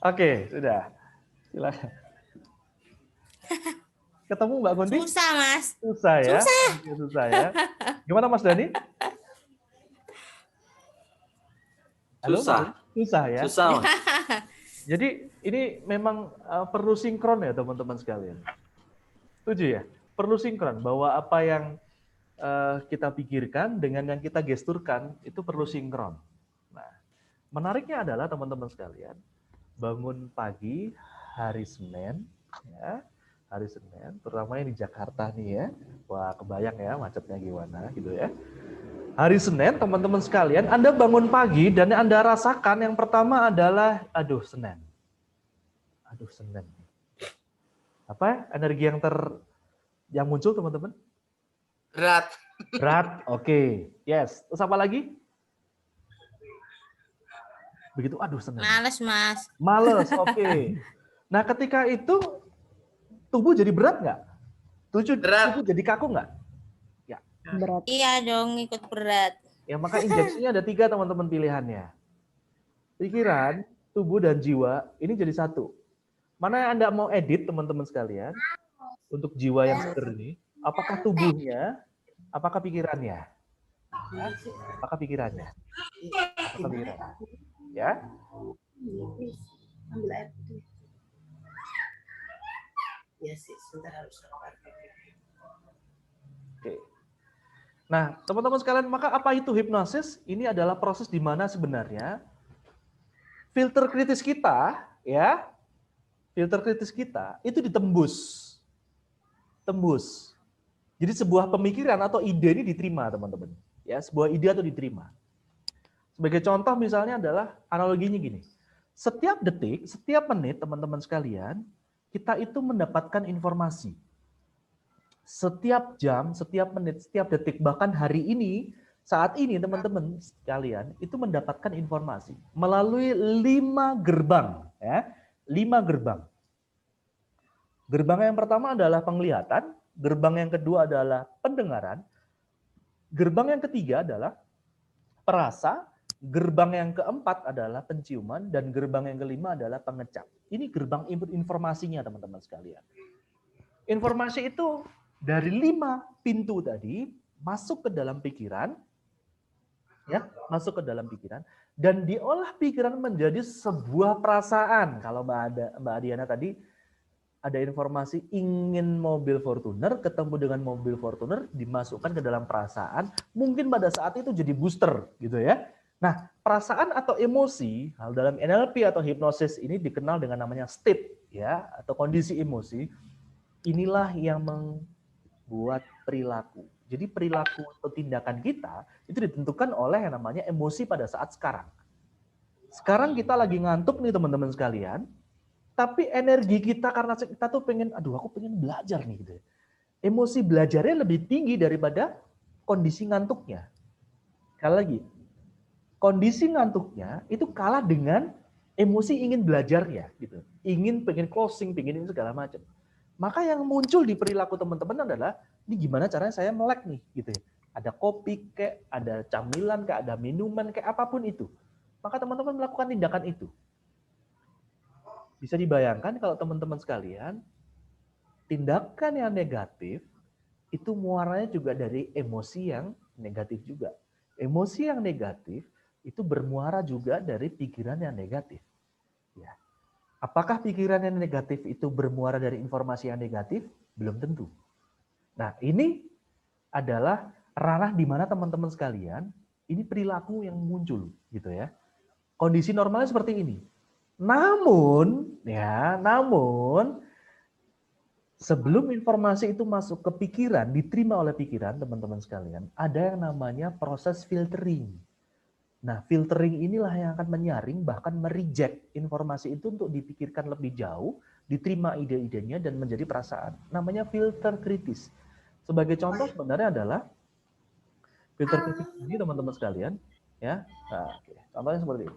Oke, sudah. Silakan. Ketemu Mbak Kunti? Susah, Mas. Susah ya? Susah ya. Gimana Mas Dani? Halo, Susah. Susah ya? Susah, Mas. Jadi ini memang perlu sinkron ya teman-teman sekalian. Setuju ya? Perlu sinkron bahwa apa yang kita pikirkan dengan yang kita gesturkan itu perlu sinkron. Nah, menariknya adalah teman-teman sekalian, bangun pagi hari Senin, ya, hari Senin, terutama yang di Jakarta nih ya, wah kebayang ya macetnya gimana gitu ya. Hari Senin, teman-teman sekalian, Anda bangun pagi dan yang Anda rasakan yang pertama adalah, aduh Senin. Aduh Senin. Apa energi yang muncul teman-teman? Berat. Berat, oke. Yes. Terus apa lagi? Begitu, aduh Senin. Males, Mas. Males, oke. Nah ketika itu, tubuh jadi berat nggak? Berat. Tubuh jadi kaku nggak? Berat. Iya dong, ikut berat. Ya maka injeksinya ada 3 teman-teman pilihannya. Pikiran, tubuh, dan jiwa ini jadi satu. Mana yang Anda mau edit teman-teman sekalian? Untuk jiwa yang seger ini, apakah tubuhnya, apakah pikirannya? Ya, apakah pikirannya? Apakah pikirannya? Ya. Ambil air putih. Ya sih, sebentar harus Oke. Nah, teman-teman sekalian, maka apa itu hipnosis? Ini adalah proses di mana sebenarnya filter kritis kita, ya, filter kritis kita itu ditembus. Tembus. Jadi sebuah pemikiran atau ide ini diterima, teman-teman. Ya, sebuah ide atau diterima. Sebagai contoh misalnya adalah analoginya gini. Setiap detik, setiap menit, teman-teman sekalian, kita itu mendapatkan informasi. Setiap jam, setiap menit, setiap detik, bahkan hari ini, saat ini teman-teman sekalian itu mendapatkan informasi melalui 5 gerbang, ya. 5 gerbang. Gerbang yang pertama adalah penglihatan, gerbang yang kedua adalah pendengaran, gerbang yang ketiga adalah perasa, gerbang yang keempat adalah penciuman, dan gerbang yang kelima adalah pengecap. Ini gerbang input informasinya teman-teman sekalian. Informasi itu dari 5 pintu tadi masuk ke dalam pikiran, ya, masuk ke dalam pikiran dan diolah pikiran menjadi sebuah perasaan. Kalau Mbak Adiana tadi ada informasi ingin mobil Fortuner, ketemu dengan mobil Fortuner, dimasukkan ke dalam perasaan, mungkin pada saat itu jadi booster gitu ya. Nah, perasaan atau emosi, hal dalam NLP atau hipnosis ini dikenal dengan namanya state ya, atau kondisi emosi. Inilah yang membuat perilaku. Jadi perilaku atau tindakan kita itu ditentukan oleh yang namanya emosi pada saat sekarang. Sekarang kita lagi ngantuk nih teman-teman sekalian, tapi energi kita karena kita tuh pengen, aduh aku pengen belajar nih gitu. Emosi belajarnya lebih tinggi daripada kondisi ngantuknya. Sekali lagi, kondisi ngantuknya itu kalah dengan emosi ingin belajarnya gitu. Pengen closing, pengen ini segala macam. Maka yang muncul di perilaku teman-teman adalah, ini gimana caranya saya melek nih gitu ya. Ada kopi kayak, ada camilan kayak, ada minuman kayak apapun itu. Maka teman-teman melakukan tindakan itu. Bisa dibayangkan kalau teman-teman sekalian, tindakan yang negatif itu muaranya juga dari emosi yang negatif juga. Emosi yang negatif itu bermuara juga dari pikiran yang negatif. Ya. Apakah pikiran yang negatif itu bermuara dari informasi yang negatif? Belum tentu. Nah, ini adalah ranah di mana teman-teman sekalian, ini perilaku yang muncul gitu ya. Kondisi normalnya seperti ini. Namun sebelum informasi itu masuk ke pikiran, diterima oleh pikiran teman-teman sekalian, ada yang namanya proses filtering. Nah, filtering inilah yang akan menyaring, bahkan mereject informasi itu untuk dipikirkan lebih jauh, diterima ide-idenya, dan menjadi perasaan. Namanya filter kritis. Sebagai contoh sebenarnya adalah filter kritis ini teman-teman sekalian. Ya, nah, contohnya seperti ini.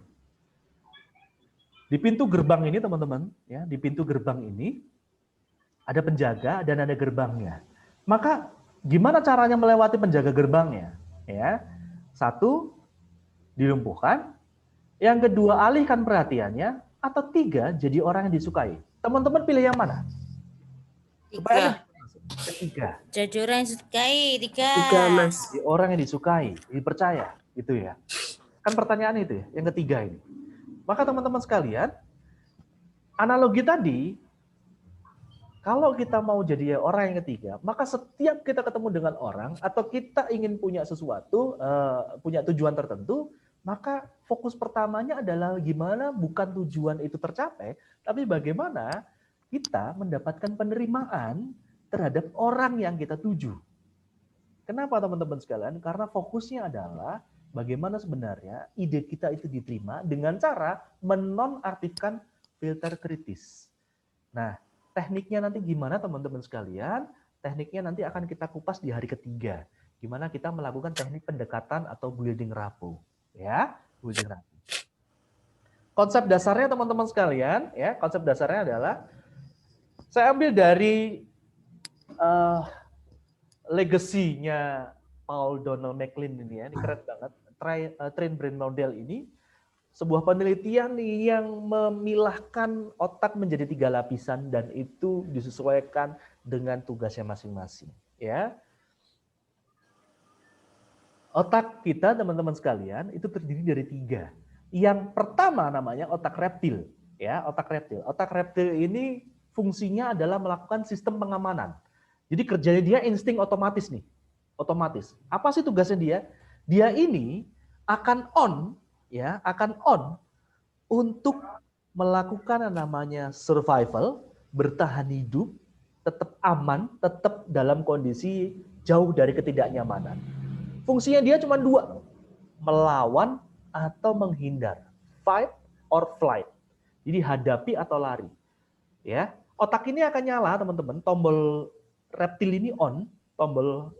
Di pintu gerbang ini teman-teman, ya, di pintu gerbang ini ada penjaga dan ada gerbangnya. Maka gimana caranya melewati penjaga gerbangnya? Ya, satu, dilumpuhkan. Yang kedua, alihkan perhatiannya. Atau tiga, jadi orang yang disukai. Teman-teman pilih yang mana? Tiga. Ketiga. Jadi orang yang disukai. Tiga. Mas. Jadi orang yang disukai, dipercaya, gitu ya. Kan pertanyaan itu ya, yang ketiga ini. Maka teman-teman sekalian, analogi tadi, kalau kita mau jadi orang yang ketiga, maka setiap kita ketemu dengan orang atau kita ingin punya sesuatu, punya tujuan tertentu, maka fokus pertamanya adalah gimana bukan tujuan itu tercapai, tapi bagaimana kita mendapatkan penerimaan terhadap orang yang kita tuju. Kenapa teman-teman sekalian? Karena fokusnya adalah bagaimana sebenarnya ide kita itu diterima dengan cara menonaktifkan filter kritis. Nah, tekniknya nanti gimana teman-teman sekalian? Tekniknya nanti akan kita kupas di hari ketiga. Gimana kita melakukan teknik pendekatan atau building rapport. Ya, building rapport. Konsep dasarnya teman-teman sekalian, ya, konsep dasarnya adalah saya ambil dari legasinya Paul Donald McLean ini ya, ini keren banget. Train Brain Model ini sebuah penelitian yang memilahkan otak menjadi 3 lapisan dan itu disesuaikan dengan tugasnya masing-masing. Ya, otak kita teman-teman sekalian itu terdiri dari 3. Yang pertama namanya otak reptil. Ya, otak reptil. Otak reptil ini fungsinya adalah melakukan sistem pengamanan. Jadi kerjanya dia insting otomatis nih. Otomatis. Apa sih tugasnya dia? Dia ini akan on untuk melakukan yang namanya survival, bertahan hidup, tetap aman, tetap dalam kondisi jauh dari ketidaknyamanan. Fungsinya dia cuma 2, melawan atau menghindar, fight or flight. Jadi hadapi atau lari. Ya, otak ini akan nyala teman-teman, tombol reptil ini on, tombol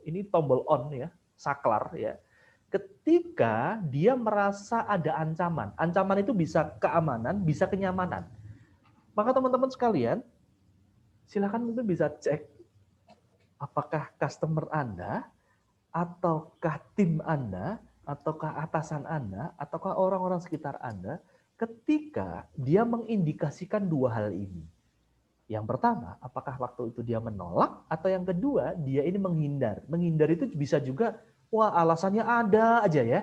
on ya, saklar ya. Ketika dia merasa ada ancaman. Ancaman itu bisa keamanan, bisa kenyamanan. Maka teman-teman sekalian, silakan mungkin bisa cek apakah customer Anda, ataukah tim Anda, ataukah atasan Anda, ataukah orang-orang sekitar Anda, ketika dia mengindikasikan 2 hal ini. Yang pertama, apakah waktu itu dia menolak, atau yang kedua, dia ini menghindar. Menghindar itu bisa juga wah, alasannya ada aja ya.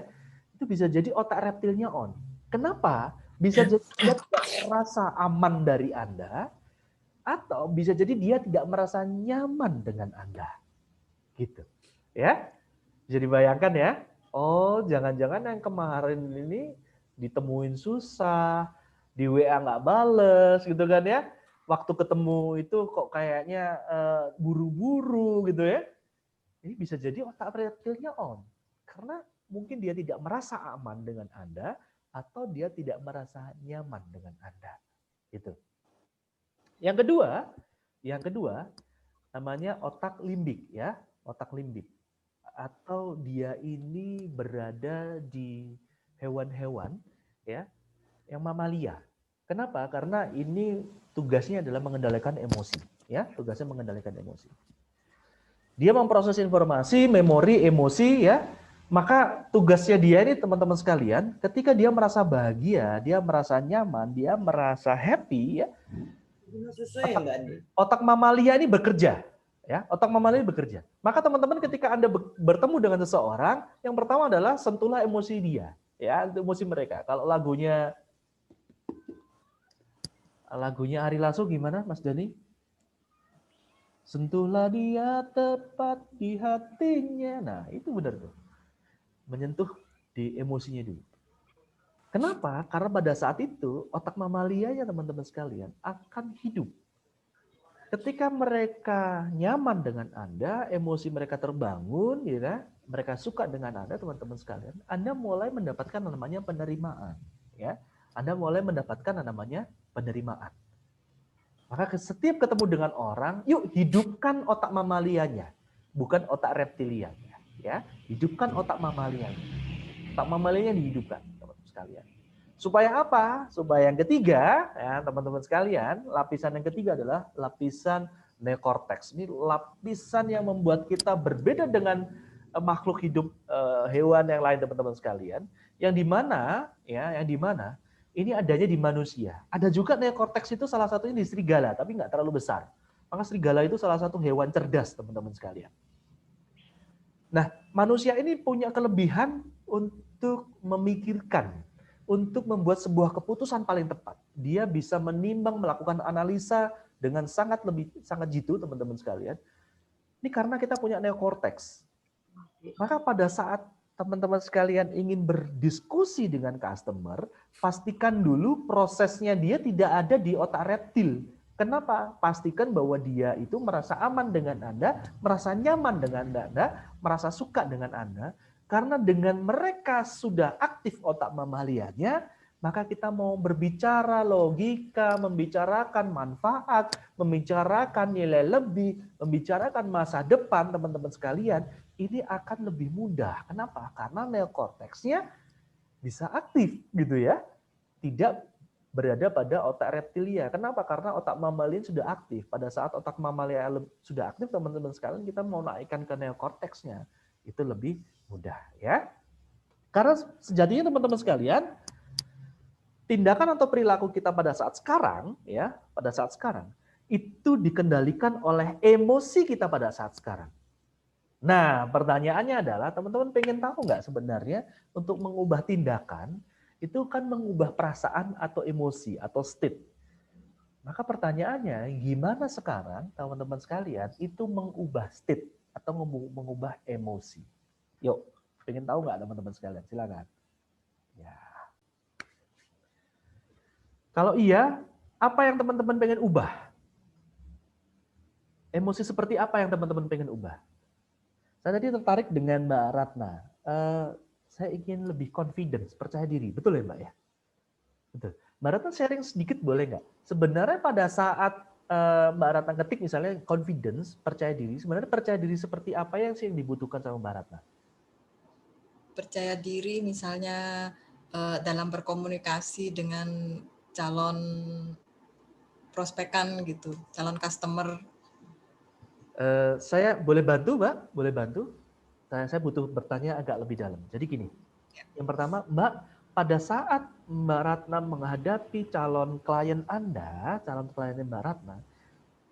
Itu bisa jadi otak reptilnya on. Kenapa? Bisa jadi dia tidak merasa aman dari Anda, atau bisa jadi dia tidak merasa nyaman dengan Anda. Gitu. Ya. Jadi bayangkan ya. Oh, jangan-jangan yang kemarin ini ditemuin susah, di WA nggak bales gitu kan ya. Waktu ketemu itu kok kayaknya buru-buru gitu ya. Ini bisa jadi otak reptilnya on. Karena mungkin dia tidak merasa aman dengan Anda atau dia tidak merasa nyaman dengan Anda. Gitu. Yang kedua namanya otak limbik ya, otak limbik. Atau dia ini berada di hewan-hewan ya, yang mamalia. Kenapa? Karena ini tugasnya adalah mengendalikan emosi, ya, tugasnya mengendalikan emosi. Dia memproses informasi, memori, emosi, ya. Maka tugasnya dia ini teman-teman sekalian, ketika dia merasa bahagia, dia merasa nyaman, dia merasa happy, ya. Otak mamalia ini bekerja, ya. Otak mamalia bekerja. Maka teman-teman ketika Anda bertemu dengan seseorang, yang pertama adalah sentuhlah emosi dia, ya, emosi mereka. Kalau lagunya Ari Lasso gimana, Mas Dani? Sentuhlah dia tepat di hatinya. Nah, itu benar tuh. Menyentuh di emosinya dulu. Kenapa? Karena pada saat itu otak mamalia ya teman-teman sekalian akan hidup. Ketika mereka nyaman dengan Anda, emosi mereka terbangun, ya, mereka suka dengan Anda, teman-teman sekalian, Anda mulai mendapatkan namanya penerimaan, ya. Anda mulai mendapatkan namanya penerimaan. Maka setiap ketemu dengan orang, yuk hidupkan otak mamalianya, bukan otak reptilianya, ya. Hidupkan otak mamalianya. Otak mamalianya dihidupkan, teman-teman sekalian. Supaya apa? Supaya yang ketiga, ya teman-teman sekalian, lapisan yang ketiga adalah lapisan neokorteks. Ini lapisan yang membuat kita berbeda dengan makhluk hidup hewan yang lain, teman-teman sekalian. Yang di mana ini adanya di manusia. Ada juga neokorteks itu salah satunya di serigala, tapi nggak terlalu besar. Maka serigala itu salah satu hewan cerdas, teman-teman sekalian. Nah, manusia ini punya kelebihan untuk memikirkan, untuk membuat sebuah keputusan paling tepat. Dia bisa menimbang, melakukan analisa dengan sangat jitu, teman-teman sekalian. Ini karena kita punya neokorteks. Maka pada saat teman-teman sekalian ingin berdiskusi dengan customer, pastikan dulu prosesnya dia tidak ada di otak reptil. Kenapa? Pastikan bahwa dia itu merasa aman dengan Anda, merasa nyaman dengan Anda, merasa suka dengan Anda. Karena dengan mereka sudah aktif otak mamaliannya, maka kita mau berbicara logika, membicarakan manfaat, membicarakan nilai lebih, membicarakan masa depan, teman-teman sekalian, ini akan lebih mudah. Kenapa? Karena neokorteksnya bisa aktif gitu ya. Tidak berada pada otak reptilia. Kenapa? Karena otak mamalia sudah aktif. Pada saat otak mamalia sudah aktif, teman-teman sekalian, kita mau naikkan ke neokorteksnya. Itu lebih mudah ya. Karena sejatinya teman-teman sekalian, tindakan atau perilaku kita pada saat sekarang ya, pada saat sekarang itu dikendalikan oleh emosi kita pada saat sekarang. Nah, pertanyaannya adalah teman-teman pengen tahu nggak sebenarnya untuk mengubah tindakan itu kan mengubah perasaan atau emosi atau state. Maka pertanyaannya, gimana sekarang teman-teman sekalian itu mengubah state atau mengubah emosi? Yuk, pengen tahu nggak teman-teman sekalian? Silakan. Ya. Kalau iya, apa yang teman-teman pengen ubah? Emosi seperti apa yang teman-teman pengen ubah? Saya tadi tertarik dengan Mbak Ratna. Saya ingin lebih confidence, percaya diri. Betul ya Mbak ya? Betul. Mbak Ratna sharing sedikit boleh nggak? Sebenarnya pada saat Mbak Ratna ketik misalnya confidence, percaya diri, sebenarnya percaya diri seperti apa yang sih yang dibutuhkan sama Mbak Ratna? Percaya diri misalnya dalam berkomunikasi dengan calon prospekan gitu, calon customer. Saya boleh bantu Mbak? Boleh bantu? Saya butuh bertanya agak lebih dalam. Jadi gini, yang pertama Mbak, pada saat Mbak Ratna menghadapi calon klien Anda, calon kliennya Mbak Ratna,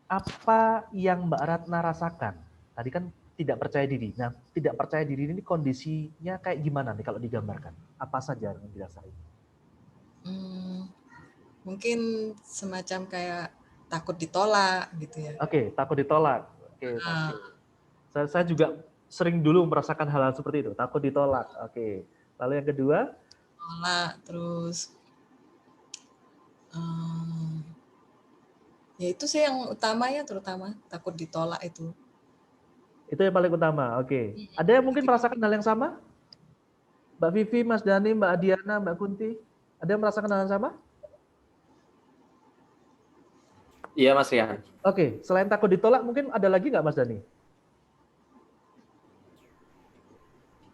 apa yang Mbak Ratna rasakan? Tadi kan tidak percaya diri. Nah, tidak percaya diri ini kondisinya kayak gimana nih kalau digambarkan? Apa saja yang dirasain? Mungkin semacam kayak takut ditolak gitu ya. Oke, takut ditolak. Oke. Saya juga sering dulu merasakan hal-hal seperti itu, takut ditolak. Oke. Lalu yang kedua? Tolak, terus ya itu sih yang utama ya, terutama takut ditolak itu. Itu yang paling utama. Oke. Ada yang mungkin merasakan hal yang sama? Mbak Vivi, Mas Dhani, Mbak Adiana, Mbak Kunti, ada yang merasakan hal yang sama? Iya Mas Rian. Oke, selain takut ditolak, mungkin ada lagi nggak Mas Dhani?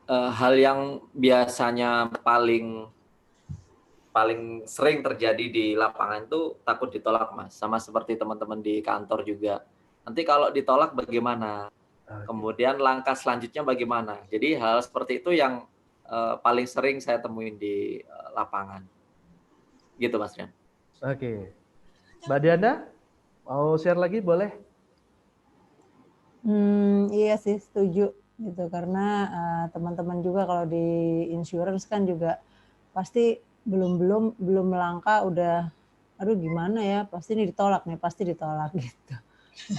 Hal yang biasanya paling sering terjadi di lapangan itu takut ditolak Mas. Sama seperti teman-teman di kantor juga. Nanti kalau ditolak bagaimana? Kemudian langkah selanjutnya bagaimana? Jadi hal seperti itu yang paling sering saya temuin di lapangan. Gitu Mas Rian. Oke. Mbak Diana? Mau share lagi boleh? Iya sih setuju gitu karena teman-teman juga kalau di insurance kan juga pasti belum melangkah udah aduh gimana ya pasti ini ditolak gitu.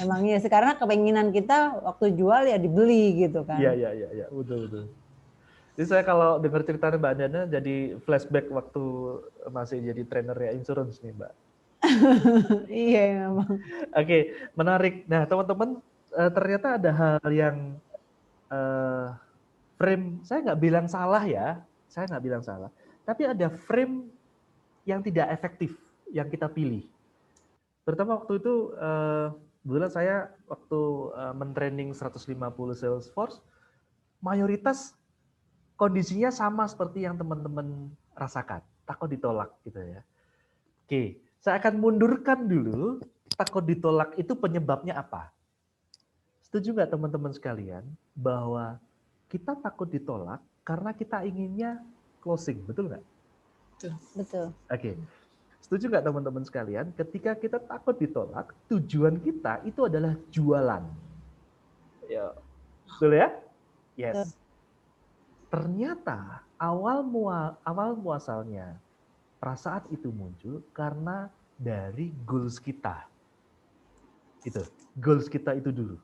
Emang iya sih karena kepenginan kita waktu jual ya dibeli gitu kan. Iya betul. Jadi saya kalau dengar cerita Mbak Diana jadi flashback waktu masih jadi trainer ya insurance nih Mbak. Iya memang. Oke, menarik. Nah teman-teman ternyata ada hal yang frame, saya nggak bilang salah ya, tapi ada frame yang tidak efektif yang kita pilih. Terutama waktu itu, kebetulan saya waktu mentraining 150 Salesforce, mayoritas kondisinya sama seperti yang teman-teman rasakan. takut ditolak gitu ya. Oke, saya akan mundurkan dulu takut ditolak itu penyebabnya apa. Setuju nggak teman-teman sekalian bahwa kita takut ditolak karena kita inginnya closing, betul nggak? Betul. Oke, setuju nggak teman-teman sekalian? Ketika kita takut ditolak, tujuan kita itu adalah jualan. Ya, betul ya? Yes. Ternyata awal muasalnya perasaan itu muncul karena dari goals kita. Itu, goals kita itu dulu.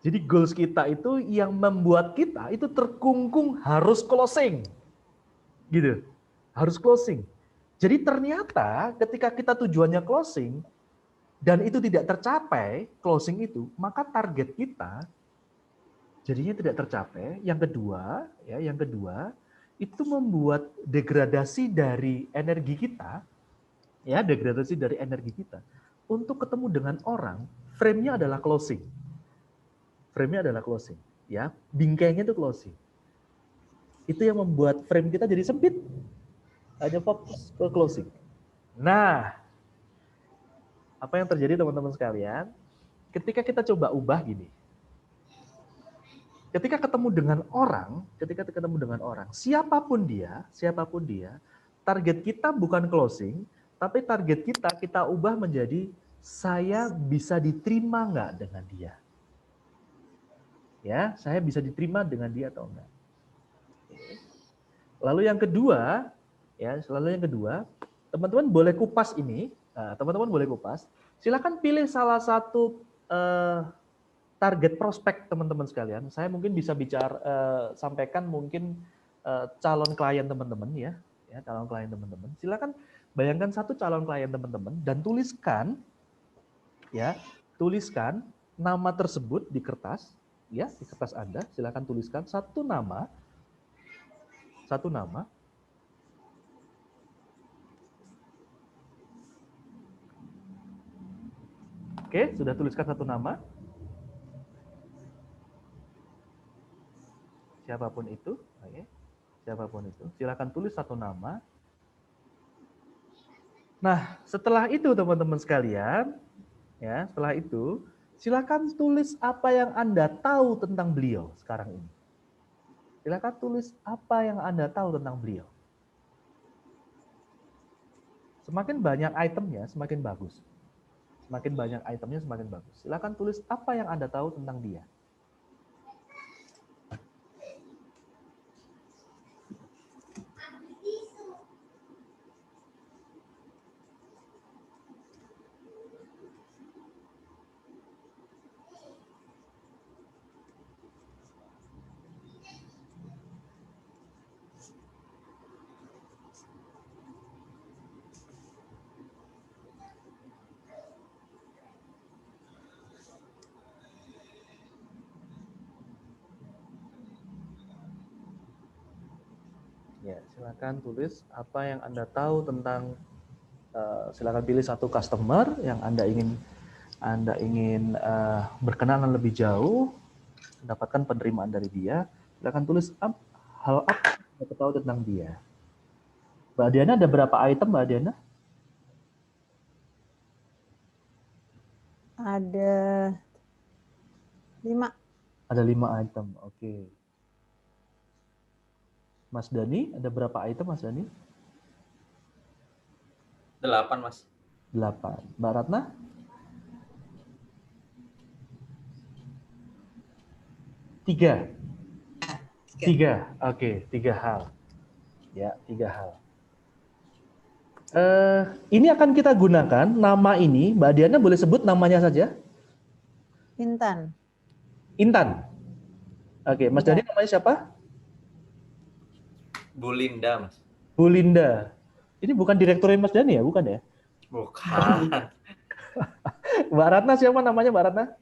Jadi goals kita itu yang membuat kita itu terkungkung harus closing. Gitu. Harus closing. Jadi ternyata ketika kita tujuannya closing dan itu tidak tercapai, closing itu, maka target kita jadinya tidak tercapai. Yang kedua, itu membuat degradasi dari energi kita, ya, degradasi dari energi kita. Untuk ketemu dengan orang, frame-nya adalah closing. Frame-nya adalah closing, ya. Bingkainya itu closing. Itu yang membuat frame kita jadi sempit. Hanya fokus ke closing. Nah, apa yang terjadi teman-teman sekalian? Ketika kita coba ubah gini. Ketika ketemu dengan orang, siapapun dia, target kita bukan closing, tapi target kita ubah menjadi saya bisa diterima nggak dengan dia? Ya, saya bisa diterima dengan dia atau enggak? Lalu yang kedua, teman-teman boleh kupas ini. Teman-teman boleh kupas. Silakan pilih salah satu target prospek teman-teman sekalian. Saya mungkin bisa sampaikan mungkin calon klien teman-teman ya, calon klien teman-teman. Silakan bayangkan satu calon klien teman-teman dan tuliskan nama tersebut di kertas, ya, di kertas Anda. Silakan tuliskan satu nama. Oke, sudah tuliskan satu nama. Siapapun itu, silakan tulis satu nama. Nah, setelah itu teman-teman sekalian, ya, setelah itu silakan tulis apa yang Anda tahu tentang beliau sekarang ini. Silakan tulis apa yang Anda tahu tentang beliau. Semakin banyak itemnya, semakin bagus. Semakin banyak itemnya, semakin bagus. Silakan tulis apa yang Anda tahu tentang dia. Ya, silakan tulis apa yang Anda tahu tentang. Silakan pilih satu customer yang Anda ingin berkenalan lebih jauh, mendapatkan penerimaan dari dia. Silakan tulis hal apa yang Anda tahu tentang dia. Mbak Diana, ada berapa item, Mbak Diana? Ada 5. Ada 5 item, oke. Mas Dani, ada berapa item Mas Dani? 8, Mas. 8. Mbak Ratna? 3. 3. Oke, 3 hal. Ya, 3 hal. Ini akan kita gunakan nama ini. Mbak Diana boleh sebut namanya saja? Intan. Intan. Oke, Mas Dani namanya siapa? Bu Linda, Mas. Bu Linda. Ini bukan direkturnya Mas Dani ya? Bukan ya? Bukan. Mbak Ratna siapa namanya Mbak Ratna?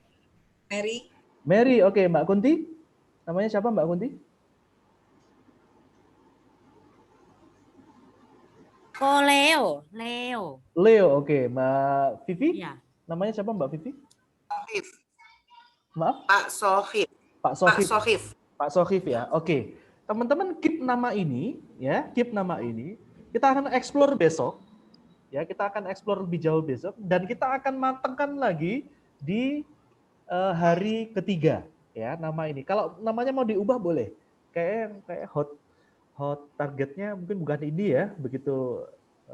Mary. Mary, oke. Mbak Kunti? Namanya siapa Mbak Kunti? Oh, Leo. Leo, oke. Mbak Vivi? Ya. Namanya siapa Mbak Vivi? Sohif. Maaf? Pak Sohif. Pak Sohif. Pak Sohif. Pak Sohif ya. Oke. Teman-teman keep nama ini ya, keep nama ini. kita akan explore besok. Ya, kita akan explore lebih jauh besok dan kita akan matangkan lagi di hari ketiga ya nama ini. Kalau namanya mau diubah boleh. Kayak hot targetnya mungkin bukan ini ya. Begitu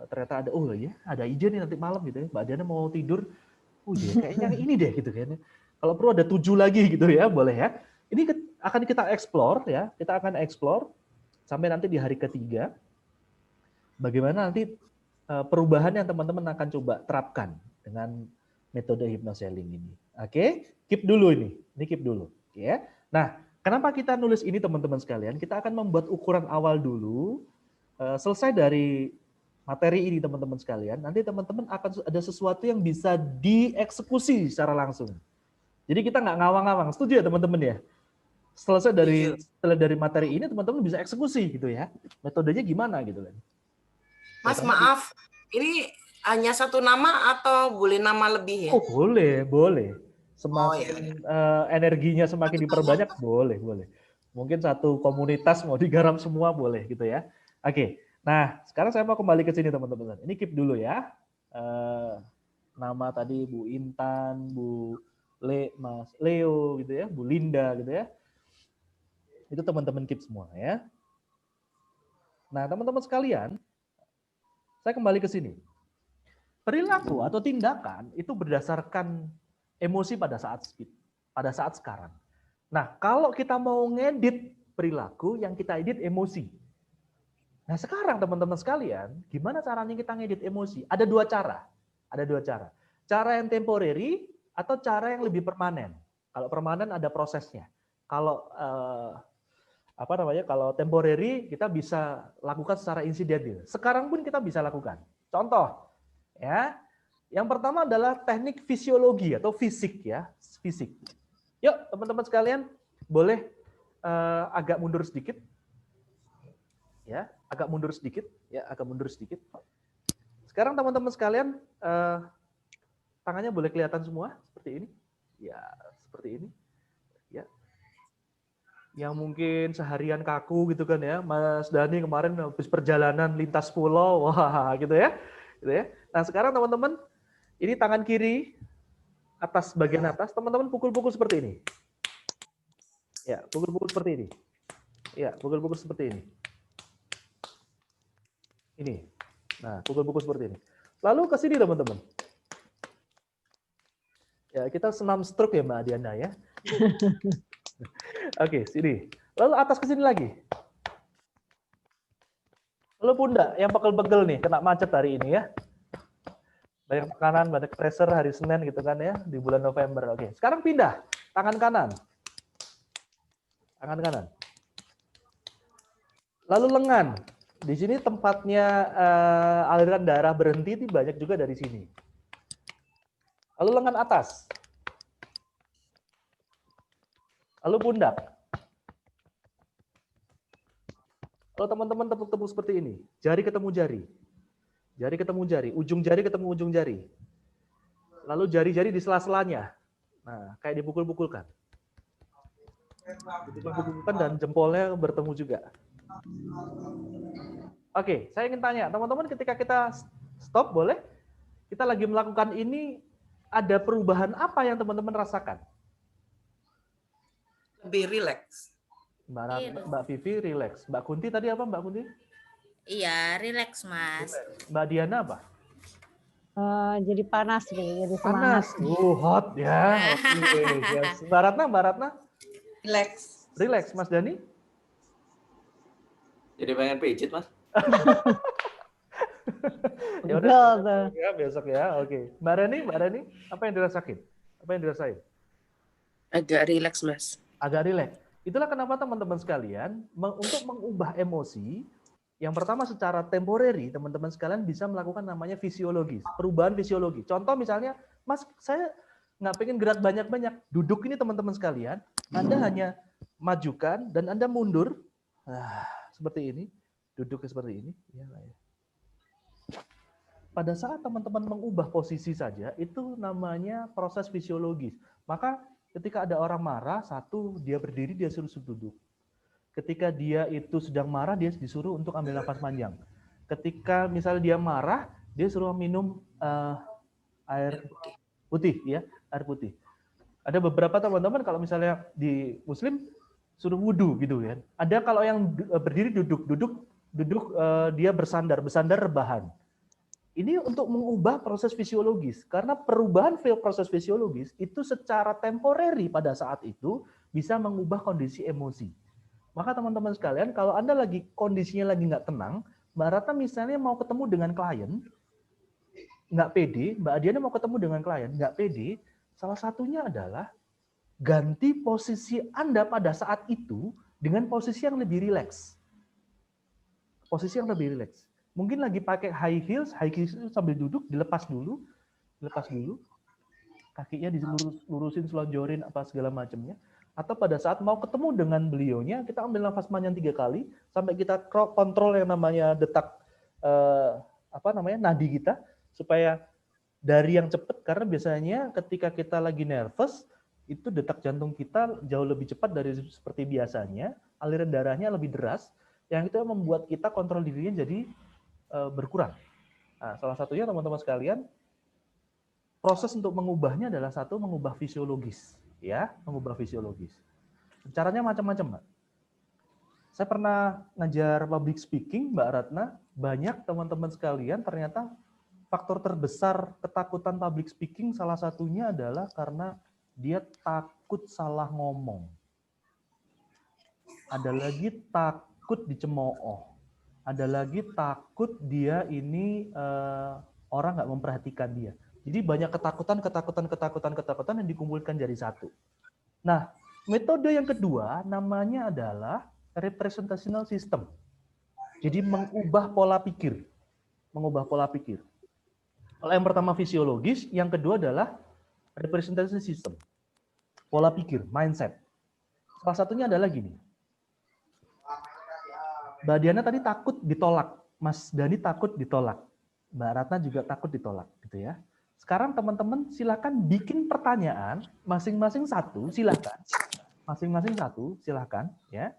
ternyata ada ide nih nanti malam gitu ya. Mbak Diana mau tidur. Kayaknya yang ini deh gitu kayaknya. Kalau perlu ada 7 lagi gitu ya, boleh ya. Ini akan kita explore ya. Kita akan explore sampai nanti di hari ketiga. Bagaimana nanti perubahan yang teman-teman akan coba terapkan dengan metode hypnoselling ini. Oke, keep dulu ini keep dulu. Ya. Nah, kenapa kita nulis ini teman-teman sekalian? Kita akan membuat ukuran awal dulu. Selesai dari materi ini teman-teman sekalian, nanti teman-teman akan ada sesuatu yang bisa dieksekusi secara langsung. Jadi kita nggak ngawang-ngawang. Setuju ya teman-teman ya? Setelah dari materi ini teman-teman bisa eksekusi gitu ya. Metodenya gimana gitu kan? Mas, maaf, ini hanya satu nama atau boleh nama lebih ya? Oh, boleh. Semakin energinya semakin diperbanyak, boleh. Mungkin satu komunitas mau digarap semua boleh gitu ya. Oke, nah sekarang saya mau kembali ke sini teman-teman. Ini keep dulu ya. Nama tadi Bu Intan, Mas Leo gitu ya, Bu Linda gitu ya. Itu teman-teman keep semua ya. Nah teman-teman sekalian, saya kembali ke sini. Perilaku atau tindakan itu berdasarkan emosi pada saat sekarang. Nah, kalau kita mau ngedit perilaku, yang kita edit emosi. Nah, sekarang teman-teman sekalian, gimana caranya kita ngedit emosi? Ada dua cara. Cara yang temporary atau cara yang lebih permanen. Kalau permanen ada prosesnya. Kalau kalau temporary kita bisa lakukan secara insidental. Sekarang pun kita bisa lakukan. Contoh, ya. Yang pertama adalah teknik fisiologi atau fisik ya, fisik. Yuk, teman-teman sekalian, boleh agak mundur sedikit. Ya, agak mundur sedikit. Sekarang teman-teman sekalian, tangannya boleh kelihatan semua seperti ini. Ya, seperti ini. Ya. Yang mungkin seharian kaku gitu kan ya, Mas Dani kemarin habis perjalanan lintas pulau, wah gitu ya. Nah sekarang teman-teman, ini tangan kiri, bagian atas, teman-teman pukul-pukul seperti ini. Ya, pukul-pukul seperti ini. Ya, pukul-pukul seperti ini. Ini, nah pukul-pukul seperti ini. Lalu ke sini teman-teman. Ya, kita senam stroke ya Mbak Diana ya. Oke, sini. Lalu atas ke sini lagi. Lalu pundak yang pegel-pegel nih, kena macet hari ini ya. Banyak tekanan, banyak pressure hari Senin gitu kan ya, di bulan November. Oke, sekarang pindah. Tangan kanan. Lalu lengan. Di sini tempatnya aliran darah berhenti, banyak juga dari sini. Lalu lengan atas. Lalu pundak. Kalau teman-teman tepuk-tepuk seperti ini, jari ketemu jari. Ujung jari ketemu ujung jari. Lalu jari-jari di sela-selanya. Nah, kayak dipukul-pukulkan. Dipukul-pukulkan dan jempolnya bertemu juga. Oke, saya ingin tanya, teman-teman ketika kita stop, boleh? Kita lagi melakukan ini, ada perubahan apa yang teman-teman rasakan? Lebih rileks. Mbak Vivi rileks. Mbak Kunti tadi apa Mbak Kunti? Iya, rileks Mas. Mbak Diana apa? Jadi panas gitu, jadi panas. Hot ya. Oke. Yes. Mbak Ratna? Rileks. Mas Dani? Jadi pengen pijit, Mas. Ya udah. Ya besok ya. Oke. Mbak Rani, apa yang dirasain? Agak rileks Mas. Agak rileks. Itulah kenapa teman-teman sekalian untuk mengubah emosi, yang pertama secara temporary, teman-teman sekalian bisa melakukan namanya fisiologis, perubahan fisiologi. Contoh misalnya, Mas, saya nggak pengen gerak banyak-banyak. Duduk ini teman-teman sekalian, Anda hanya majukan dan Anda mundur, seperti ini. Duduknya seperti ini. Pada saat teman-teman mengubah posisi saja, itu namanya proses fisiologis. Maka ketika ada orang marah, dia berdiri, dia suruh duduk. Ketika dia itu sedang marah, dia disuruh untuk ambil nafas panjang. ketika misalnya dia marah, dia suruh minum air putih, ya, air putih. Ada beberapa teman-teman kalau misalnya di Muslim suruh wudhu gitu kan. Ada kalau yang berdiri duduk dia bersandar rebahan. Ini untuk mengubah proses fisiologis, karena perubahan proses fisiologis itu secara temporary pada saat itu bisa mengubah kondisi emosi. Maka teman-teman sekalian, kalau Anda lagi kondisinya lagi nggak tenang, Mbak Ratna misalnya mau ketemu dengan klien, nggak pede, Mbak Adiana mau ketemu dengan klien, nggak pede, salah satunya adalah ganti posisi Anda pada saat itu dengan posisi yang lebih rileks. Posisi yang lebih rileks. Mungkin lagi pakai high heels itu sambil duduk, dilepas dulu, kakinya dilurusin, selonjorin, apa segala macamnya. Atau pada saat mau ketemu dengan beliaunya, kita ambil nafas panjang 3 kali, sampai kita kontrol yang namanya detak, nadi kita, supaya dari yang cepat, karena biasanya ketika kita lagi nervous, itu detak jantung kita jauh lebih cepat dari seperti biasanya, aliran darahnya lebih deras, yang itu membuat kita kontrol dirinya jadi berkurang. Nah, salah satunya teman-teman sekalian, proses untuk mengubahnya adalah mengubah fisiologis, ya, mengubah fisiologis. Caranya macam-macam, Mbak. Saya pernah ngajar public speaking, Mbak Ratna, banyak teman-teman sekalian ternyata faktor terbesar ketakutan public speaking salah satunya adalah karena dia takut salah ngomong. Ada lagi takut dicemooh. Ada lagi takut dia ini orang nggak memperhatikan dia. Jadi banyak ketakutan yang dikumpulkan jadi satu. Nah, metode yang kedua namanya adalah representational system. Jadi mengubah pola pikir. Kalau yang pertama fisiologis, yang kedua adalah representational system. Pola pikir, mindset. Salah satunya adalah gini. Mbak Diana tadi takut ditolak, Mas Dani takut ditolak, Mbak Ratna juga takut ditolak, gitu ya. Sekarang teman-teman silakan bikin pertanyaan, masing-masing satu, silakan, ya.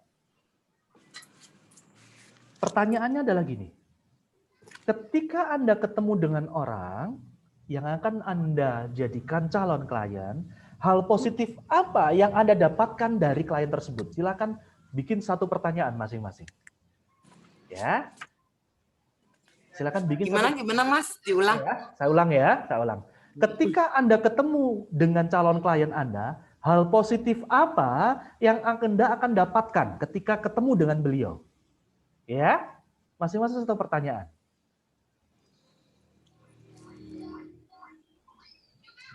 Pertanyaannya adalah gini, ketika Anda ketemu dengan orang yang akan Anda jadikan calon klien, hal positif apa yang Anda dapatkan dari klien tersebut? Silakan bikin satu pertanyaan masing-masing. Ya, silakan bikin. Gimana Mas? Diulang. Ya, saya ulang. Ketika Anda ketemu dengan calon klien Anda, hal positif apa yang Anda akan dapatkan ketika ketemu dengan beliau? Ya, masing-masing satu pertanyaan.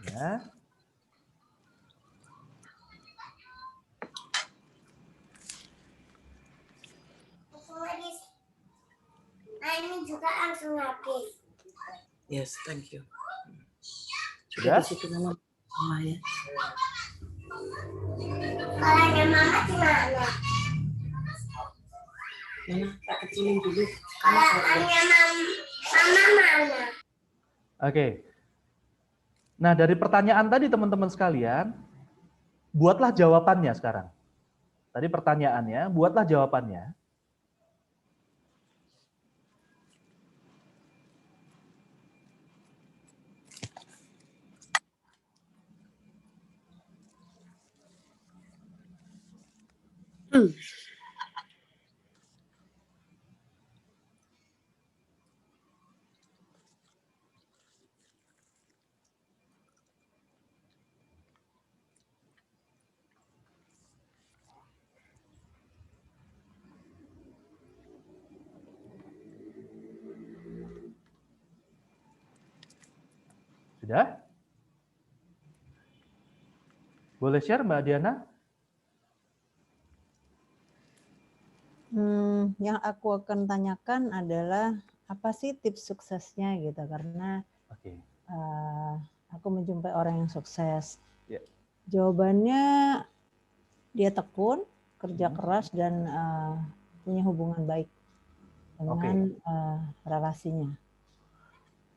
Ya. Ini juga langsung habis. Yes, thank you. Sudah? Di situ nama ya. Kalau ada mama di mana? Mana? Tak kecilin dulu. Kalau ada mama mana? Oke. Nah, dari pertanyaan tadi teman-teman sekalian, buatlah jawabannya sekarang. Tadi pertanyaannya, buatlah jawabannya. Sudah? Boleh share Mbak Diana? Yang aku akan tanyakan adalah apa sih tips suksesnya gitu, karena aku menjumpai orang yang sukses. Yeah. Jawabannya dia tekun, kerja keras, dan punya hubungan baik dengan relasinya.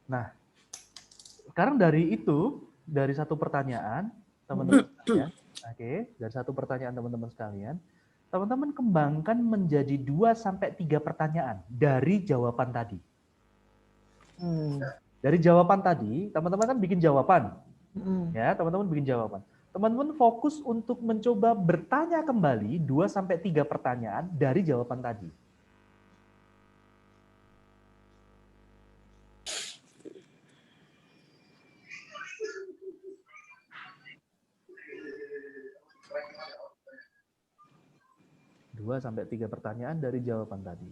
Nah, sekarang dari satu pertanyaan teman-teman sekalian, dari satu pertanyaan teman-teman sekalian, teman-teman kembangkan menjadi 2 sampai 3 pertanyaan dari jawaban tadi. Dari jawaban tadi, teman-teman kan bikin jawaban. Mm. Ya, teman-teman bikin jawaban. Teman-teman fokus untuk mencoba bertanya kembali 2-3 pertanyaan dari jawaban tadi. Dua sampai 3 pertanyaan dari jawaban tadi.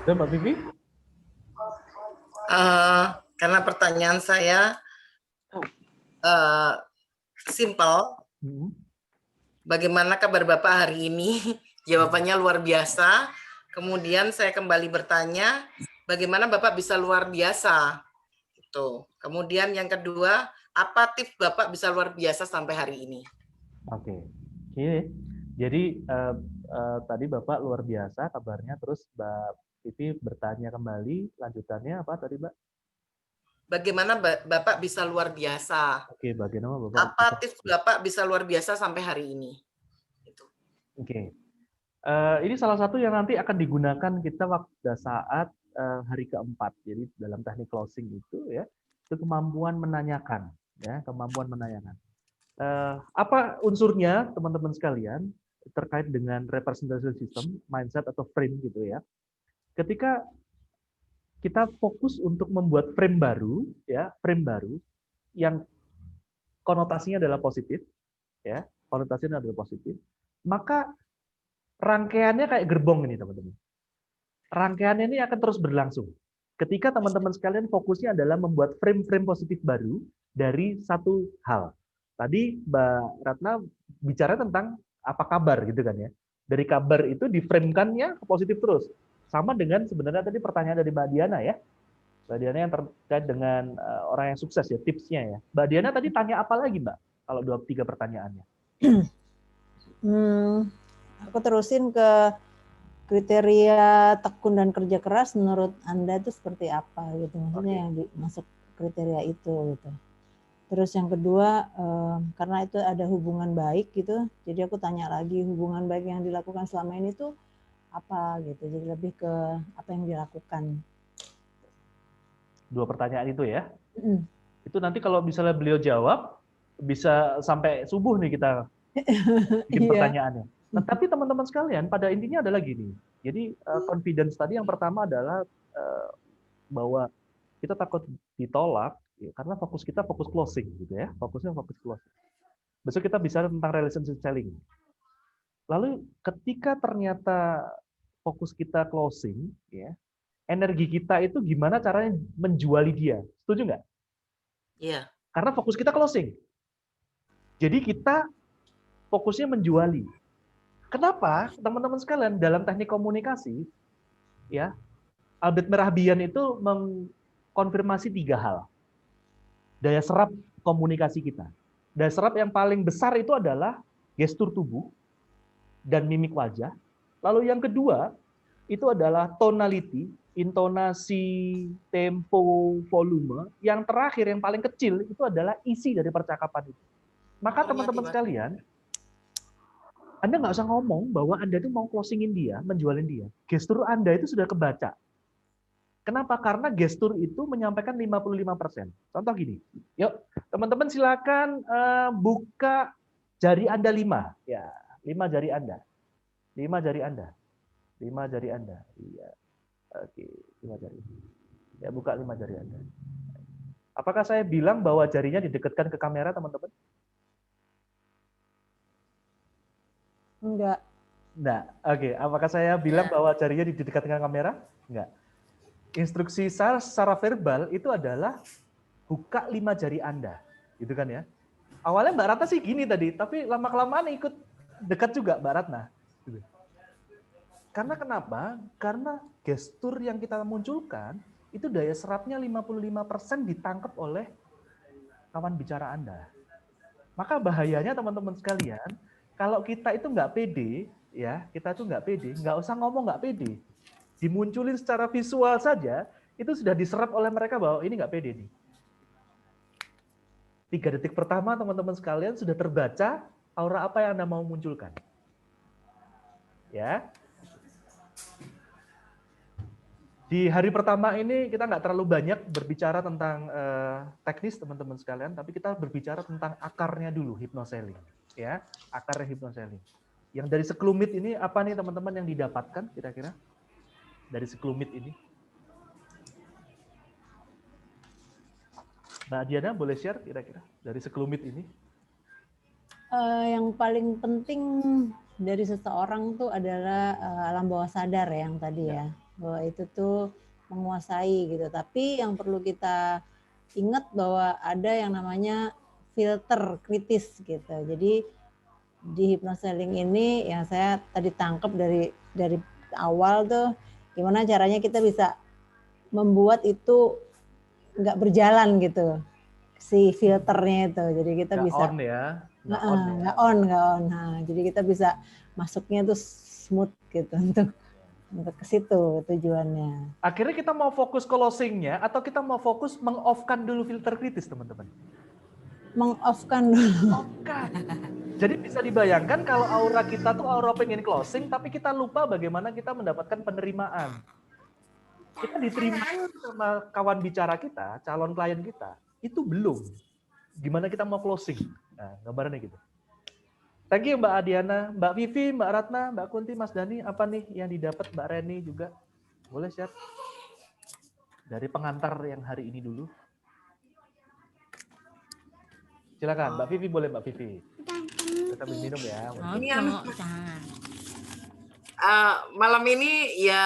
Dan Mbak Vivi? Karena pertanyaan saya simple. Bagaimana kabar Bapak hari ini? Jawabannya luar biasa. Kemudian saya kembali bertanya, bagaimana Bapak bisa luar biasa? Itu. Kemudian yang kedua, apa tips Bapak bisa luar biasa sampai hari ini? Oke. Jadi tadi Bapak luar biasa kabarnya, terus Mbak Vivi bertanya kembali, lanjutannya apa tadi, Mbak? Bagaimana Bapak bisa luar biasa? Oke, bagaimana Bapak? Apa tips Bapak bisa luar biasa sampai hari ini? Itu. Oke. Ini salah satu yang nanti akan digunakan kita pada saat hari keempat. Jadi dalam teknik closing itu ya, itu kemampuan menanyakan, ya, kemampuan menanyakan. Apa unsurnya, teman-teman sekalian, terkait dengan representation system, mindset atau frame gitu ya. Ketika kita fokus untuk membuat frame baru, ya, frame baru yang konotasinya adalah positif, ya, konotasinya adalah positif, maka rangkaiannya kayak gerbong ini, teman-teman. Rangkaiannya ini akan terus berlangsung. Ketika teman-teman sekalian fokusnya adalah membuat frame-frame positif baru dari satu hal. Tadi Mbak Ratna bicara tentang apa kabar gitu kan ya. Dari kabar itu di-frame-kannya positif terus. Sama dengan sebenarnya tadi pertanyaan dari Mbak Diana ya. Mbak Diana yang terkait dengan orang yang sukses ya, tipsnya ya. Mbak Diana tadi tanya apa lagi Mbak? Kalau 2-3 pertanyaannya. Aku terusin ke kriteria tekun dan kerja keras menurut Anda itu seperti apa gitu. Maksudnya yang masuk kriteria itu gitu. Terus yang kedua, karena itu ada hubungan baik gitu, jadi aku tanya lagi hubungan baik yang dilakukan selama ini tuh apa gitu. Jadi lebih ke apa yang dilakukan. 2 pertanyaan itu ya. Itu nanti kalau misalnya beliau jawab, bisa sampai subuh nih kita bikin pertanyaannya. Nah, tapi teman-teman sekalian, pada intinya adalah gini. Jadi confidence tadi yang pertama adalah bahwa kita takut ditolak ya, karena fokus kita fokus closing gitu ya. Fokusnya fokus closing. Besok kita bicara tentang relationship selling. Lalu ketika ternyata fokus kita closing ya, energi kita itu gimana caranya menjuali dia? Setuju nggak? Iya. Karena fokus kita closing. Jadi kita fokusnya menjuali. Kenapa? Teman-teman sekalian, dalam teknik komunikasi, ya, Albert Mehrabian itu mengkonfirmasi 3 hal. Daya serap komunikasi kita. Daya serap yang paling besar itu adalah gestur tubuh dan mimik wajah. Lalu yang kedua, itu adalah tonality, intonasi, tempo, volume. Yang terakhir, yang paling kecil, itu adalah isi dari percakapan itu. Maka teman-teman sekalian, Anda nggak usah ngomong bahwa Anda itu mau closingin dia, menjualin dia. Gestur Anda itu sudah kebaca. Kenapa? Karena gestur itu menyampaikan 55%. Contoh gini, yuk teman-teman silakan buka jari Anda 5. Ya, 5 jari Anda. 5 jari Anda. 5 jari Anda. Iya. Oke, 5 jari. Ya, buka 5 jari Anda. Apakah saya bilang bahwa jarinya didekatkan ke kamera, teman-teman? Enggak. Enggak. Oke, apakah saya bilang bahwa jarinya didekatkan ke kamera? Enggak. Instruksi saya secara verbal itu adalah buka 5 jari Anda. Gitu kan ya. Awalnya Mbak Ratna sih gini tadi, tapi lama-kelamaan ikut dekat juga Mbak Ratna. Gitu. Karena kenapa? Karena gestur yang kita munculkan, itu daya serapnya 55% ditangkap oleh kawan bicara Anda. Maka bahayanya teman-teman sekalian, kalau kita itu nggak pede, ya kita itu nggak pede, nggak usah ngomong nggak pede. Dimunculin secara visual saja, itu sudah diserap oleh mereka bahwa ini nggak pede nih. 3 detik pertama teman-teman sekalian sudah terbaca aura apa yang Anda mau munculkan. Ya. Di hari pertama ini kita nggak terlalu banyak berbicara tentang teknis teman-teman sekalian, tapi kita berbicara tentang akarnya dulu, hypnoselling. Ya, akarnya hypnoselling. Yang dari sekelumit ini apa nih teman-teman yang didapatkan kira-kira? Dari sekelumit ini. Mbak Diana boleh share kira-kira dari sekelumit ini? Yang paling penting dari seseorang tuh adalah alam bawah sadar ya, yang tadi ya. Bahwa itu tuh menguasai gitu. Tapi yang perlu kita ingat bahwa ada yang namanya filter kritis gitu. Jadi di hypnoselling ini yang saya tadi tangkap dari awal tuh gimana caranya kita bisa membuat itu nggak berjalan gitu si filternya itu. Jadi kita nggak bisa on ya. nggak on. Nah, jadi kita bisa masuknya tuh smooth gitu untuk ke situ tujuannya. Akhirnya kita mau fokus closing-nya atau kita mau fokus meng-off-kan dulu filter kritis, teman-teman? Meng-off-kan dulu. Off-kan. Jadi bisa dibayangkan kalau aura kita tuh aura pengen closing, tapi kita lupa bagaimana kita mendapatkan penerimaan. Kita diterima sama kawan bicara kita, calon klien kita, itu belum. Gimana kita mau closing? Nah, gambarannya gitu. Thank you Mbak Adiana, Mbak Vivi, Mbak Ratna, Mbak Kunti, Mas Dani, apa nih yang didapat Mbak Reni juga? Boleh share? Dari pengantar yang hari ini dulu. Silakan, Mbak Vivi boleh Mbak Vivi. Kita minum ya. Malam ini ya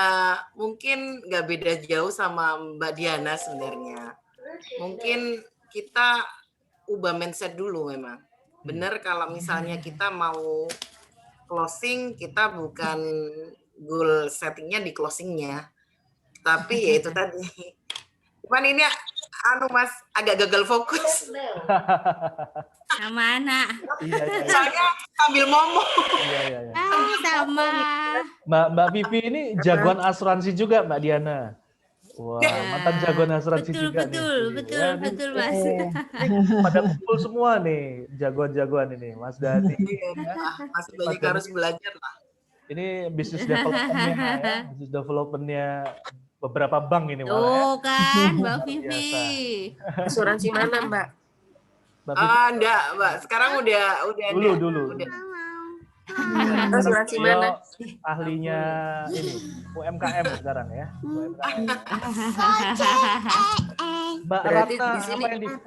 mungkin nggak beda jauh sama Mbak Diana sebenarnya. Mungkin kita ubah mindset dulu memang. Benar kalau misalnya kita mau closing, kita bukan goal settingnya di closingnya. Tapi ya itu tadi. Cuman ini Mas agak gagal fokus. Sama anak. Iya. Soalnya sambil ngomong. Iya. Sama. Mbak Vivi ini jagoan asuransi juga Mbak Diana. Wah, mantan jagoan asuransi juga nih. Betul Mas. Pada kumpul semua nih jagoan-jagoan ini, Mas Dani. Masih banyak harus belajar lah. Ini bisnis development-nya ya, bisnis development-nya beberapa bank ini malah. Oh kan, Mbak Vivi. Asuransi mana Mbak? Mbak Vivi. Enggak, Mbak. Sekarang udah dulu. Asuransi mana? Ahlinya ini UMKM sekarang ya. Mbak Ratna,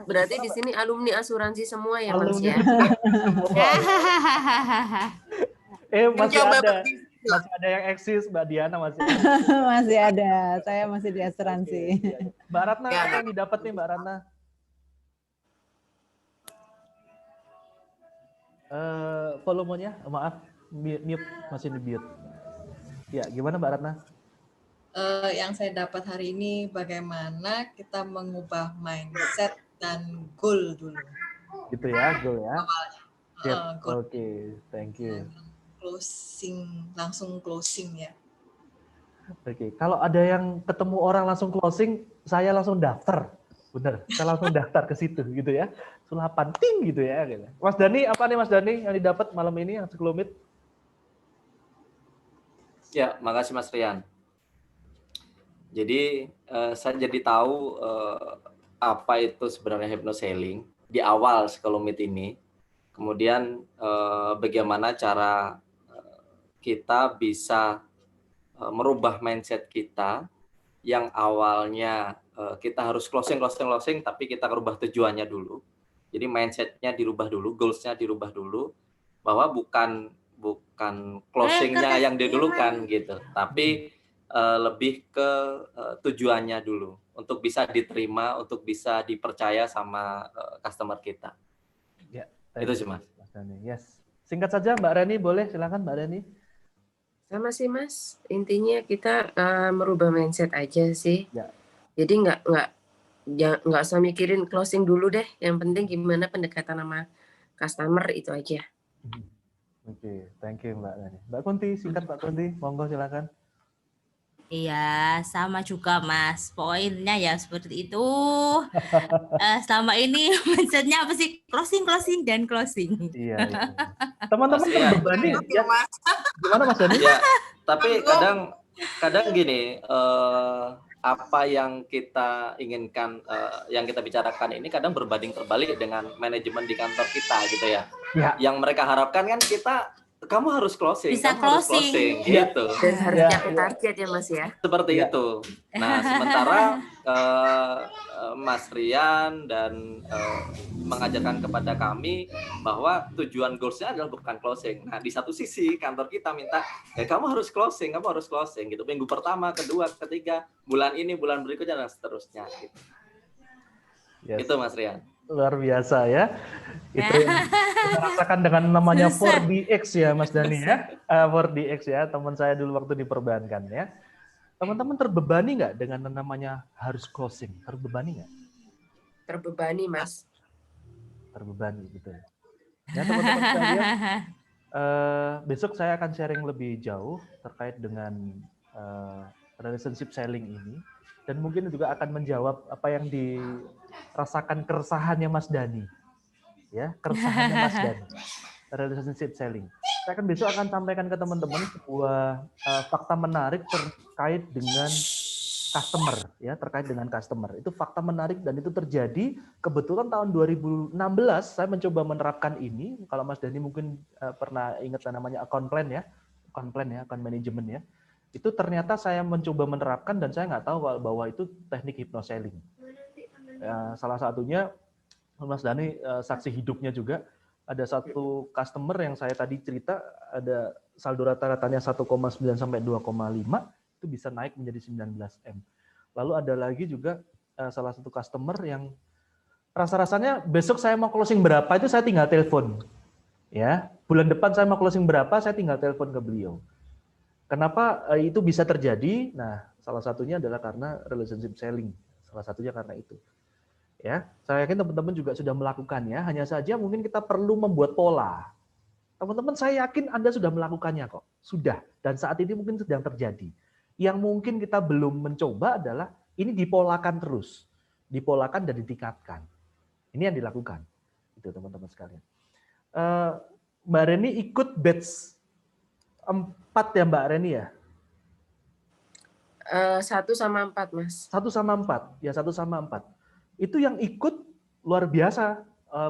berarti di sini alumni asuransi semua ya Mas ya. Masih ada yang eksis Mbak Diana masih. Masih ada. Saya masih di asuransi. Mbak Ratna apa yang didapat nih Mbak Ratna? Volumenya, maaf, mute masih di mute. Ya, gimana Mbak Ratna? Yang saya dapat hari ini bagaimana kita mengubah mindset dan goal dulu. Gitu ya, goal ya. Awalnya. Oke, thank you. Langsung closing ya. Oke, kalau ada yang ketemu orang langsung closing, saya langsung daftar. Bener, saya langsung daftar ke situ gitu ya. Sulapan ting gitu ya. Mas Dani, apa nih Mas Dani yang didapat malam ini yang sekelumit? Ya, makasih Mas Rian. Jadi saya jadi tahu apa itu sebenarnya hypnoselling di awal sekelumit ini. Kemudian bagaimana cara kita bisa merubah mindset kita yang awalnya kita harus closing, tapi kita rubah tujuannya dulu. Jadi mindset-nya dirubah dulu, goals-nya dirubah dulu, bahwa bukan closing-nya yang didulukan gitu, tapi lebih ke tujuannya dulu untuk bisa diterima, untuk bisa dipercaya sama customer kita. Ya, itu sih Mas. Yes. Singkat saja Mbak Reni, boleh silakan Mbak Reni. Sama sih Mas, intinya kita merubah mindset aja sih. Ya. Jadi nggak usah mikirin closing dulu deh. Yang penting gimana pendekatan sama customer itu aja. Oke, thank you Mbak Reni. Mbak Kunti, singkat Mbak Kunti, monggo silakan. Iya, sama juga Mas. Poinnya ya seperti itu. Selama ini mindsetnya apa sih? Closing dan closing. Iya. Teman-teman terbebani ya. Gimana Mas Dani? Ya, tapi kadang gini, apa yang kita inginkan, yang kita bicarakan ini kadang berbanding terbalik dengan manajemen di kantor kita gitu ya. Yang mereka harapkan kan kita, kamu harus closing, bisa kamu closing. harus closing gitu. Dan harus capai target ya Mas ya. Seperti itu. Nah, sementara Mas Rian dan mengajarkan kepada kami bahwa tujuan goals-nya adalah bukan closing. Nah, di satu sisi kantor kita minta, kamu harus closing gitu. Minggu pertama, kedua, ketiga, bulan ini, bulan berikutnya dan seterusnya gitu. Yes. Itu Mas Rian. Luar biasa ya. Itu yang kita rasakan dengan namanya 4DX ya Mas Dani ya. 4DX ya, teman saya dulu waktu di perbankan ya. Teman-teman terbebani nggak dengan namanya harus closing? Terbebani nggak? Terbebani Mas. Terbebani gitu ya. Ya teman-teman sekalian, besok saya akan sharing lebih jauh terkait dengan relationship selling ini. Dan mungkin juga akan menjawab apa yang dirasakan keresahannya Mas Dani. Ya, keresahannya Mas Dani. Relationship selling. Saya akan besok akan sampaikan ke teman-teman sebuah fakta menarik terkait dengan customer, ya, terkait dengan customer. Itu fakta menarik dan itu terjadi kebetulan tahun 2016 saya mencoba menerapkan ini. Kalau Mas Dani mungkin pernah ingat namanya account plan ya, account management ya. Itu ternyata saya mencoba menerapkan dan saya nggak tahu bahwa itu teknik hypnoselling. Ya, salah satunya Mas Dani saksi hidupnya juga. Ada satu customer yang saya tadi cerita, ada saldo rata-ratanya 1,9 sampai 2,5, itu bisa naik menjadi 19M. Lalu ada lagi juga salah satu customer yang rasa-rasanya besok saya mau closing berapa itu saya tinggal telepon. Ya, bulan depan saya mau closing berapa saya tinggal telepon ke beliau. Kenapa itu bisa terjadi? Nah, salah satunya adalah karena relationship selling. Salah satunya karena itu. Ya, saya yakin teman-teman juga sudah melakukannya. Hanya saja mungkin kita perlu membuat pola. Teman-teman, saya yakin Anda sudah melakukannya kok. Sudah. Dan saat ini mungkin sedang terjadi. Yang mungkin kita belum mencoba adalah ini dipolakan terus. Dipolakan dan ditingkatkan. Ini yang dilakukan. Itu teman-teman sekalian. Mbak Reni ikut batch 4 ya Mbak Reni ya? 1 sama 4 Mas. 1 sama 4. Ya 1 sama 4. Itu yang ikut luar biasa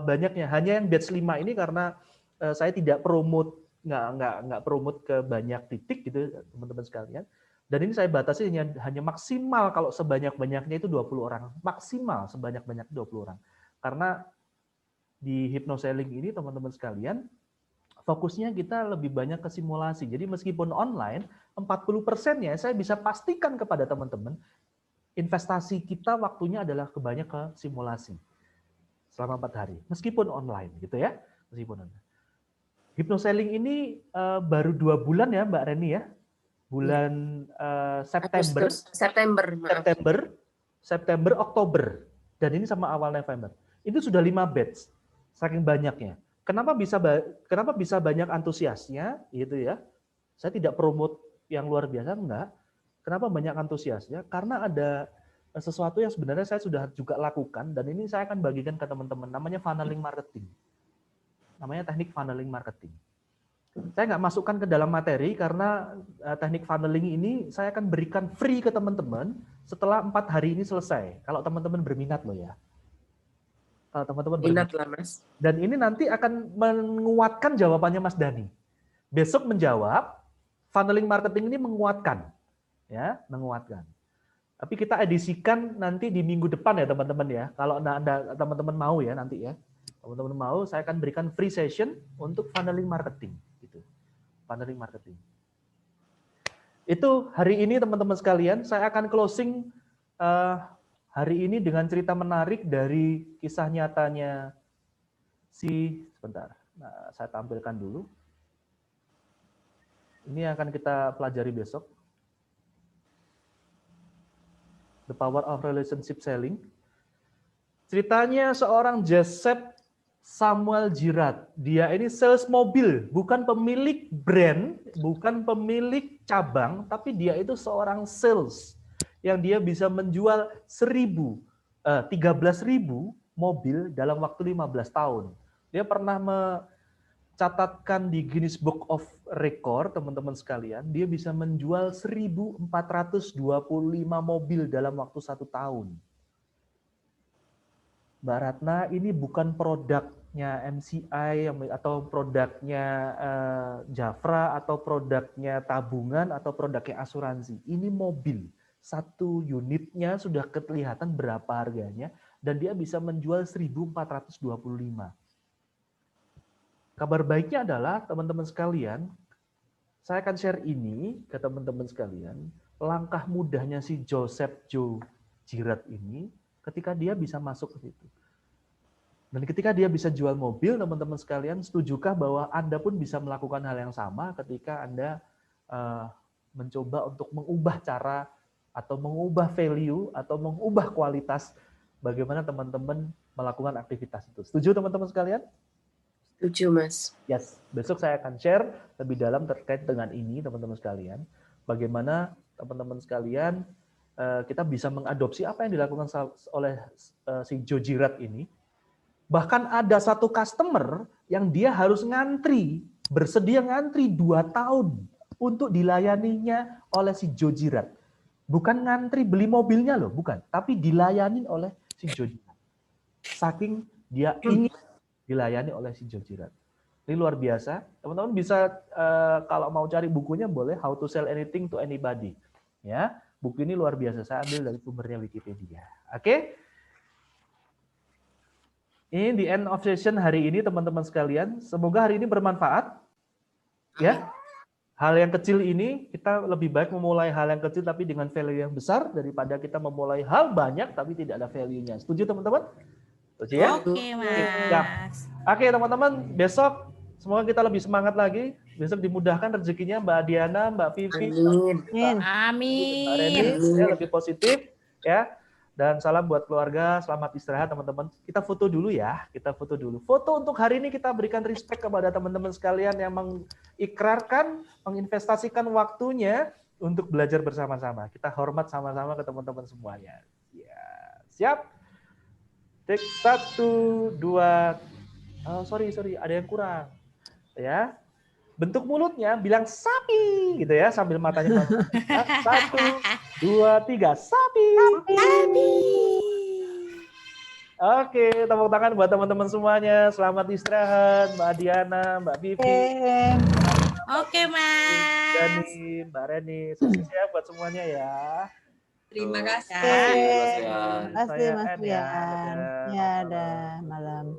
banyaknya. Hanya yang batch 5 ini karena saya tidak promote, nggak promote ke banyak titik gitu teman-teman sekalian. Dan ini saya batasi hanya maksimal kalau sebanyak-banyaknya itu 20 orang. Maksimal sebanyak-banyaknya 20 orang. Karena di hypnoselling ini teman-teman sekalian, fokusnya kita lebih banyak ke simulasi. Jadi meskipun online, 40%-nya saya bisa pastikan kepada teman-teman, investasi kita waktunya adalah kebanyak ke simulasi. Selama 4 hari. Meskipun online gitu ya. Meskipun online. Hypnoselling ini baru 2 bulan ya Mbak Reni ya. Bulan September, Oktober. Dan ini sama awal November. Itu sudah 5 batch. Saking banyaknya. Kenapa bisa banyak antusiasnya gitu ya? Saya tidak promote yang luar biasa, enggak. Kenapa banyak antusiasnya? Karena ada sesuatu yang sebenarnya saya sudah juga lakukan dan ini saya akan bagikan ke teman-teman. Namanya funneling marketing. Namanya teknik funneling marketing. Saya nggak masukkan ke dalam materi karena teknik funneling ini saya akan berikan free ke teman-teman setelah 4 hari ini selesai. Kalau teman-teman berminat loh ya. Kalau teman-teman Minat berminat. lah, Mas. Dan ini nanti akan menguatkan jawabannya Mas Dani. Besok menjawab, funneling marketing ini menguatkan. Ya, menguatkan. Tapi kita edisikan nanti di minggu depan ya teman-teman ya. Kalau Anda teman-teman mau ya nanti ya. Teman-teman mau, saya akan berikan free session untuk funneling marketing. Gitu. Funneling marketing. Itu hari ini teman-teman sekalian, saya akan closing hari ini dengan cerita menarik dari kisah nyatanya sebentar. Nah, saya tampilkan dulu. Ini akan kita pelajari besok. The Power of Relationship Selling. Ceritanya seorang Joseph Samuel Girard. Dia ini sales mobil, bukan pemilik brand, bukan pemilik cabang, tapi dia itu seorang sales yang dia bisa menjual 13.000 mobil dalam waktu 15 tahun. Dia pernah mencatatkan di Guinness Book of Record, teman-teman sekalian, dia bisa menjual 1.425 mobil dalam waktu 1 tahun. Mbak Ratna, ini bukan produknya MCI atau produknya Jafra atau produknya tabungan atau produknya asuransi. Ini mobil. 1 unitnya sudah kelihatan berapa harganya dan dia bisa menjual 1.425. Kabar baiknya adalah teman-teman sekalian, saya akan share ini ke teman-teman sekalian, langkah mudahnya si Joseph Girard ini ketika dia bisa masuk ke situ. Dan ketika dia bisa jual mobil, teman-teman sekalian, setujukah bahwa Anda pun bisa melakukan hal yang sama ketika Anda mencoba untuk mengubah cara atau mengubah value atau mengubah kualitas bagaimana teman-teman melakukan aktivitas itu. Setuju teman-teman sekalian? Setuju, Mas. Yes, besok saya akan share lebih dalam terkait dengan ini, teman-teman sekalian. Bagaimana teman-teman sekalian kita bisa mengadopsi apa yang dilakukan oleh si Joe Girard ini. Bahkan ada satu customer yang dia harus ngantri, bersedia ngantri 2 tahun untuk dilayaninya oleh si Joe Girard. Bukan ngantri beli mobilnya loh, bukan. Tapi dilayani oleh si Joe Girard. Saking dia ingin dilayani oleh si Joe Girard. Ini luar biasa. Teman-teman bisa kalau mau cari bukunya boleh How to Sell Anything to Anybody. Ya, buku ini luar biasa. Saya ambil dari sumbernya Wikipedia. Oke? Ini the end of session hari ini teman-teman sekalian. Semoga hari ini bermanfaat. Ya. Hal yang kecil ini kita lebih baik memulai hal yang kecil tapi dengan value yang besar daripada kita memulai hal banyak tapi tidak ada value-nya. Setuju teman-teman? Setuju ya? Oke, Mas. Oke, teman-teman, besok semoga kita lebih semangat lagi. Besok dimudahkan rezekinya Mbak Diana, Mbak Vivi, Amin. Mbak Reni, ya, lebih positif ya. Dan salam buat keluarga, selamat istirahat teman-teman. Kita foto dulu ya, kita foto dulu. Foto untuk hari ini kita berikan respect kepada teman-teman sekalian yang mengikrarkan, menginvestasikan waktunya untuk belajar bersama-sama. Kita hormat sama-sama ke teman-teman semuanya. Ya, siap? Take 1, 2, sorry, ada yang kurang. Ya, bentuk mulutnya bilang sapi gitu ya sambil matanya 1, 2, 3 sapi. Oke, tepuk tangan buat teman-teman semuanya. Selamat istirahat, Mbak Diana, Mbak Vivi. Oke, Mas. Dani, Mbak Reni, sukses ya buat semuanya ya. Terima kasih. Terima kasih, Mas Saya Rian. N ya. Ya, ada malam.